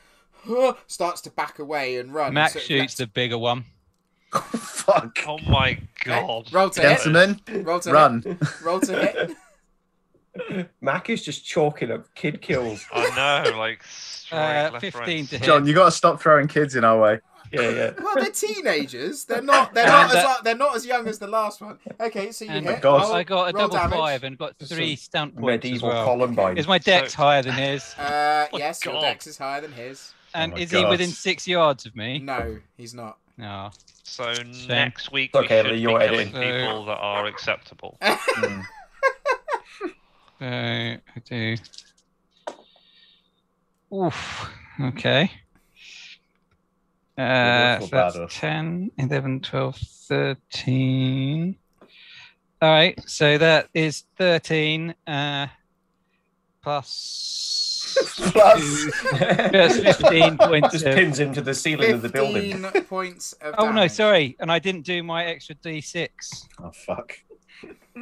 starts to back away and run. Max and shoots the bigger one. Oh, fuck. Oh my god. Roll to Gentlemen, hit. Roll to run. hit. Roll to hit. Mac is just chalking up kid kills. I know, like straight left, 15 right. to hit. John, you got to stop throwing kids in our way. Yeah. Well, they're teenagers. They're not as young as the last one. Okay, so you And hit. God. I got a Roll double damage. 5 and got 3 stunt points as Medieval well. Columbine. Is my dex higher than his? Yes, your God. dex is higher than his. And my is he God. within 6 yards of me? No, he's not. No. So next week Okay, we should be you're killing editing. people that are acceptable. So I do. Oof. Okay. So that's 10, 11, 12, 13. All right. So that is 13 plus. That's 15 points. Just of- pins him to the ceiling of the building. 15 points of Oh no, damage. sorry, and I didn't do my extra D6. Oh, fuck.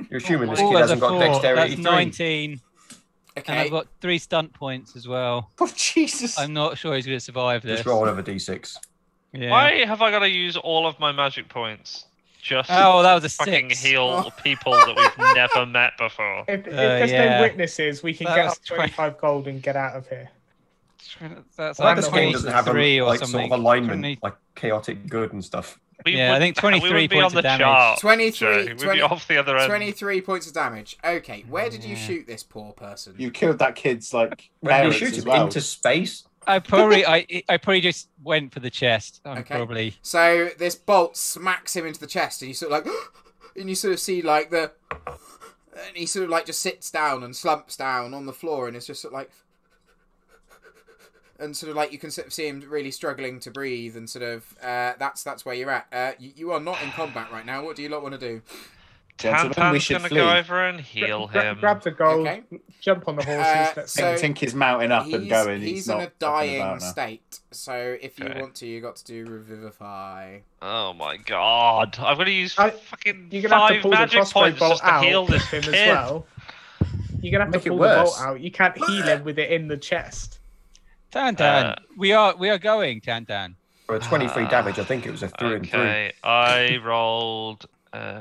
You're assuming this Oh, kid that's a hasn't got 4. dexterity That's 3. 19, and Okay. I've got 3 stunt points as well. Oh, Jesus. I'm not sure he's going to survive this. Just roll another d6. Yeah. Why have I got to use all of my magic points? Just Oh, that was a fucking 6. heal people that we've never met before. If there's yeah. no witnesses, we can That get was up 25 gold and get out of here. That's Like like this game doesn't have 23 a or like something. sort of alignment, 20 like chaotic good and stuff. Yeah, I think 23 we would be points on of the damage. chart. 23 Joe. We'd be off the other end. 23 points of damage. Okay, where did you Yeah. shoot this poor person? You killed that kid's, like, When you parents shoot as him well. into space, I probably just went for the chest. I'm Okay. probably. So this bolt smacks him into the chest, and you sort of like, and you sort of see like and he sort of like just sits down and slumps down on the floor, and it's just sort of like, and sort of like you can sort of see him really struggling to breathe, and sort of that's where you're at. You are not in combat right now. What do you lot want to do? Gentlemen, we Tantan's should going to flee. go over and heal him. Grab the gold, Okay. jump on the horses. Let's so- Tink is mounting up and going. He's not in a fucking dying about now. state, so if you Okay. want to, you got to do revivify. Oh my god. I've got to use fucking You're gonna have to 5 pull the magic crossbow points bolt just to out heal this of him kid. as well. You're gonna have Make to it pull the bolt worse. out. You can't heal him with it in the chest. Tantan, we are going, Tantan. For a 23 damage, I think it was a through and through. Okay, I rolled...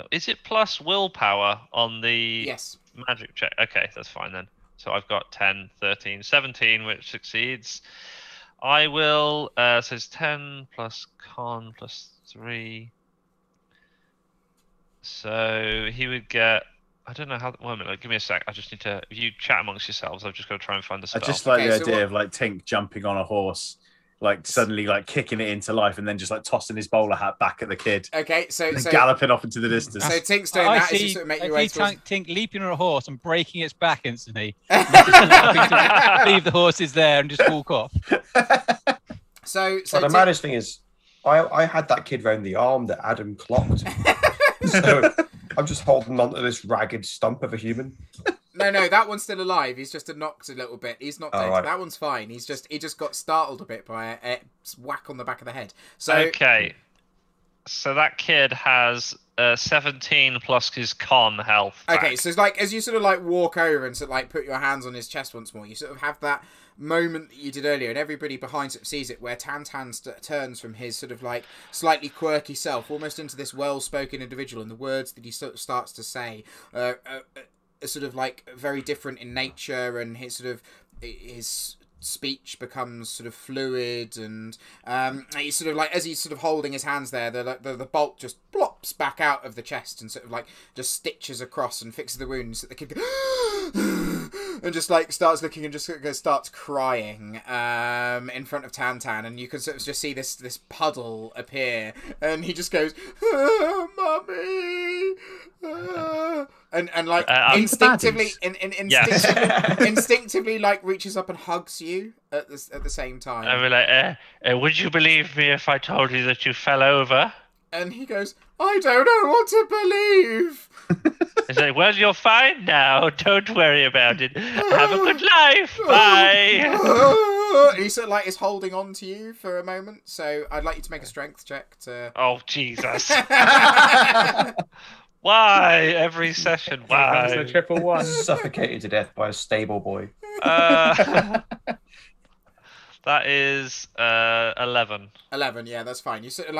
is it plus willpower on the Yes. magic check? Okay, that's fine then. So I've got 10, 13, 17, which succeeds. I will... so it's 10 plus con plus 3. So he would get... I don't know how... Wait a minute, give me a sec. I just need to... If you chat amongst yourselves, I've just got to try and find the I spell. just like Okay, the so idea what- of like Tink jumping on a horse, like suddenly like kicking it into life, and then just like tossing his bowler hat back at the kid, Okay, so and galloping off into the distance. So Tink's doing I that as you see, sort of make I your way see towards... Tink leaping on a horse and breaking its back instantly. Leave the horses there and just walk off. So But the maddest thing is, I had that kid round the arm that Adam clocked. So I'm just holding on to this ragged stump of a human. No, that one's still alive. He's just knocked a little bit. He's not Oh, dead. right. That one's fine. He just got startled a bit by a whack on the back of the head. So Okay. So that kid has 17 plus his con health. okay, back. so it's like as you sort of like walk over and sort of like put your hands on his chest once more, you sort of have that moment that you did earlier, and everybody behind sort of sees it, where Tantan turns from his sort of like slightly quirky self almost into this well-spoken individual, and the words that he sort of starts to say are sort of like very different in nature, and his sort of his speech becomes sort of fluid, and he's sort of like, as he's sort of holding his hands there, the bolt just plops back out of the chest and sort of like just stitches across and fixes the wounds. That the kid and just like starts looking and just starts crying in front of Tantan, and you can sort of just see this puddle appear, and he just goes, "Mummy," and like instinctively, instinctively like reaches up and hugs you at the same time. I was like, would you believe me if I told you that you fell over? And he goes, "I don't know what to believe." I say, well, you're fine now. Don't worry about it. Have a good life. Bye. And he sort of like is holding on to you for a moment, so I'd like you to make a strength check to... Oh, Jesus. Why? Every session. That was Why? a triple one. Suffocated to death by a stable boy. That is 11. 11, yeah, that's fine. You sort of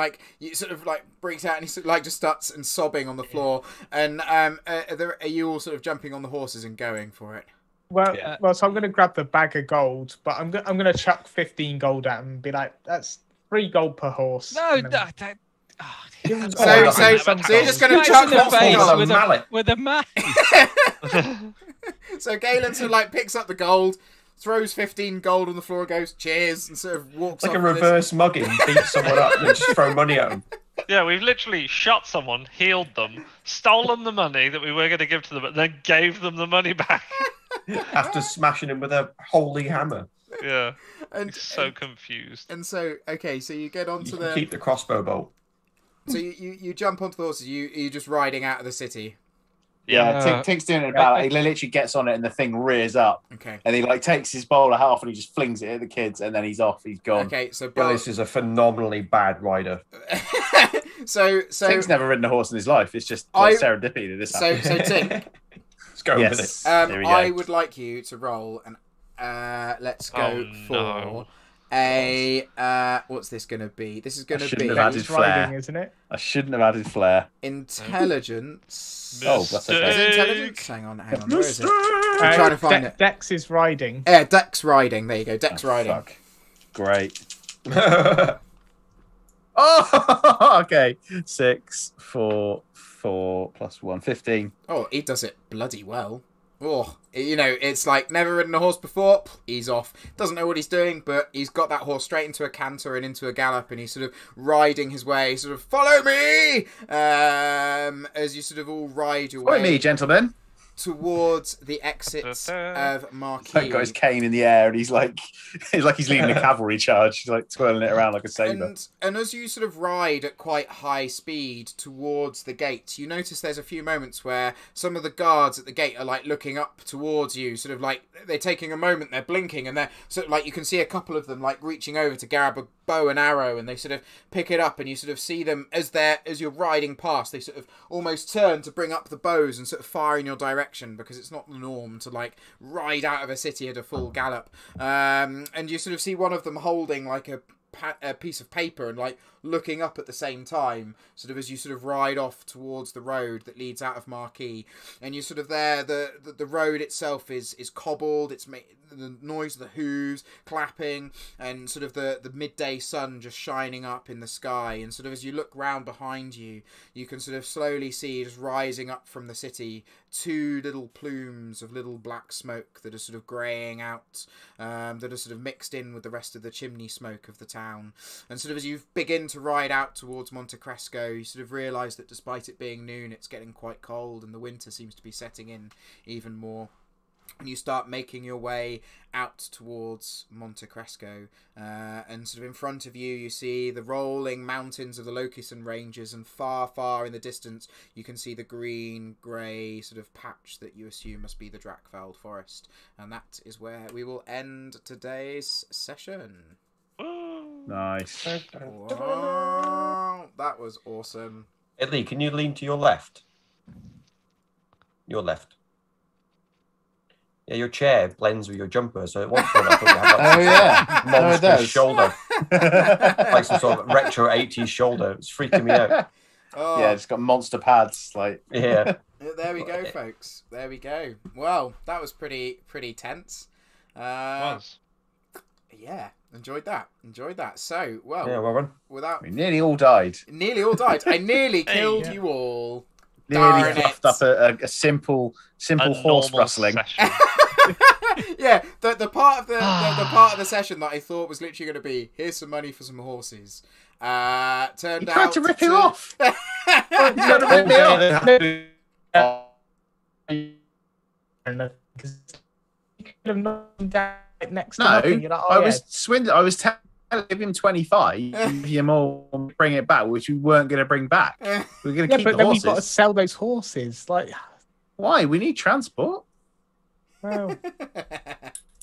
like breaks out, and he sort of like just starts and sobbing on the floor. And are you all sort of jumping on the horses and going for it? Well, Yeah. so I'm going to grab the bag of gold, but I'm going to chuck 15 gold at him and be like, that's 3 gold per horse. No, And then- that Give him So some you're just going to Smacks chuck in the lots of face gold. with a mallet. with a mallet. So Galen sort of like picks up the gold, throws 15 gold on the floor, goes cheers, and sort of walks It's like off a with this- reverse mugging. Beat someone up and just throw money at them. Yeah, we've literally shot someone, healed them, stolen the money that we were going to give to them, and then gave them the money back. After smashing him with a holy hammer. Yeah. and He's so confused. and so okay, so you get You onto can the keep the crossbow bolt. so you jump onto the horses. You're just riding out of the city. Yeah, Yeah. Tink's doing it about. He literally gets on it, and the thing rears up, Okay. and he like takes his bowler hat off, and he just flings it at the kids, and then he's off. He's gone. Okay, so Well, this is a phenomenally bad rider. so Tink's never ridden a horse in his life. It's just I- serendipity that this so happened. Tink, Let's go with Yes. it. There we go. I would like you to roll an let's go Oh, for no. a what's this going to be? This is going to shouldn't be have added It's riding, flair. isn't it? I shouldn't have added flair. intelligence. Oh, that's okay. Is it intelligence? Hang on. Where is it? I'm Uh, trying to find it. Dex is riding. Yeah, Dex riding. There you go. Dex Oh, riding. fuck. Great. Oh, okay. 6, 4, 4 plus 1, 15. Oh, he does it bloody well. Oh, you know, it's like never ridden a horse before. He's off. Doesn't know what he's doing, but he's got that horse straight into a canter and into a gallop, and he's sort of riding his way. Sort of follow me, as you sort of all ride your way. Follow me, gentlemen. Towards the exits of Marquis. He's got his cane in the air, and he's like he's leading a cavalry charge. He's like twirling it around like a saber. And as you sort of ride at quite high speed towards the gate, you notice there's a few moments where some of the guards at the gate are like looking up towards you, sort of like they're taking a moment, they're blinking, and they're sort of like you can see a couple of them like reaching over to grab a bow and arrow, and they sort of pick it up, and you sort of see them as you're riding past, they sort of almost turn to bring up the bows and sort of fire in your direction, because it's not the norm to like ride out of a city at a full gallop. And you sort of see one of them holding like a piece of paper and like looking up at the same time, sort of as you sort of ride off towards the road that leads out of Marquis. And you're sort of there, the road itself is cobbled, it's made the noise of the hooves clapping, and sort of the midday sun just shining up in the sky. And sort of as you look round behind you, you can sort of slowly see just rising up from the city two little plumes of little black smoke that are sort of greying out, that are sort of mixed in with the rest of the chimney smoke of the town. And sort of as you begin to ride out towards Monte Cresco, you sort of realise that despite it being noon, it's getting quite cold, and the winter seems to be setting in even more. And you start making your way out towards Monte Cresco, and sort of in front of you, you see the rolling mountains of the Locusan Ranges, and far, far in the distance, you can see the green, grey sort of patch that you assume must be the Drakveld Forest. And that is where we will end today's session. Nice. Wow, that was awesome. Lee, can you lean to your left? Your left. Yeah, your chair blends with your jumper, so at one point I thought you had that monstrous shoulder. Like some sort of retro 80s shoulder. It's freaking me out. Oh. Yeah, it's got monster pads. Like yeah. There we go, folks. There we go. Well, that was pretty tense. Was. Yeah, enjoyed that. So, well, Yeah, well run. without we nearly all died. I nearly killed you all. Nearly Darn fluffed it. up a simple A horse normal rustling. session. Yeah, the part of the part of the session that I thought was literally going to be here's some money for some horses. Turned You out tried to rip him off. off. You tried to rip me off. Because you could have knocked him down next to No, nothing. You're like, I was swindled. I was telling him 25, give you more, bring it back, which we weren't going to bring back. We were going to keep but the then horses. we've got to sell those horses. Like, Why? We need transport. well,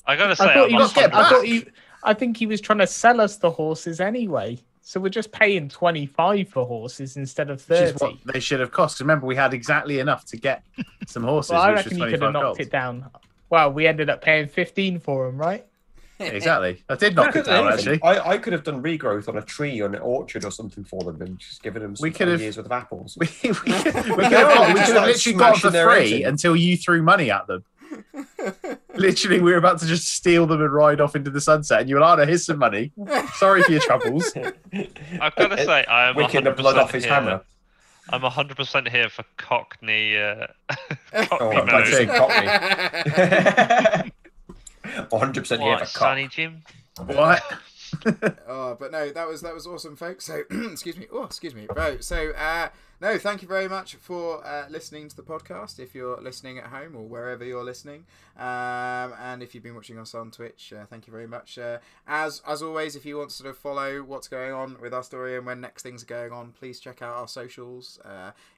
I gotta say, I thought I'm he was. get I think he was trying to sell us the horses anyway. So we're just paying 25 for horses instead of 30. Which is what they should have cost. 'Cause remember, we had exactly enough to get some horses. Well, I which reckon was you could have 25 knocked gold. it down. Well, we ended up paying 15 for them, right? Exactly. I did knock it down, actually. I could have done regrowth on a tree or an orchard or something for them and just given them some years worth of apples. We could have literally got for free until you threw money at them. Literally, we were about to just steal them and ride off into the sunset, and you were like, "Oh, here's some money. Sorry for your troubles." I've got to say, I am Wicking the blood off his here. hammer. I'm 100% here for Cockney. Cockney Oh, I'm mode. saying Cockney. 100% here What, for Sonny cock. Jim? What? Oh, but no, that was awesome, folks. So, excuse me. Right. So, no, thank you very much for listening to the podcast. If you're listening at home or wherever you're listening, and if you've been watching us on Twitch, thank you very much. As always, if you want to sort of follow what's going on with our story and when next things are going on, please check out our socials,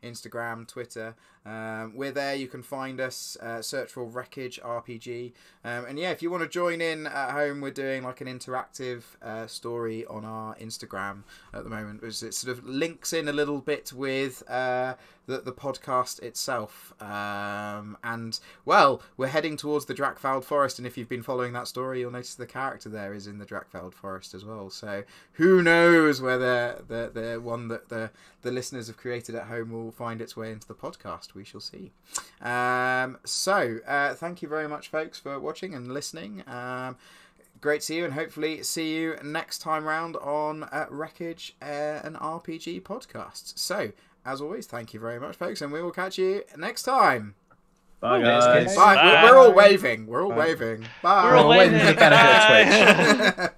Instagram, Twitter. We're there. You can find us. Search for Wreckage RPG. And yeah, if you want to join in at home, we're doing like an interactive story on our Instagram at the moment. It sort of links in a little bit with the podcast itself. And well, we're heading towards the Drakveld Forest, and if you've been following that story, you'll notice the character there is in the Drakveld Forest as well. So who knows whether the one that the listeners have created at home will find its way into the podcast. We shall see. So thank you very much, folks, for watching and listening. Great to see you, and hopefully see you next time round on Wreckage, an RPG podcast. So, as always, thank you very much, folks, and we will catch you next time. Bye, guys. Bye. Bye. We're all waving. We're all waving. Bye. We're all waving for the benefit of Bye. Twitch.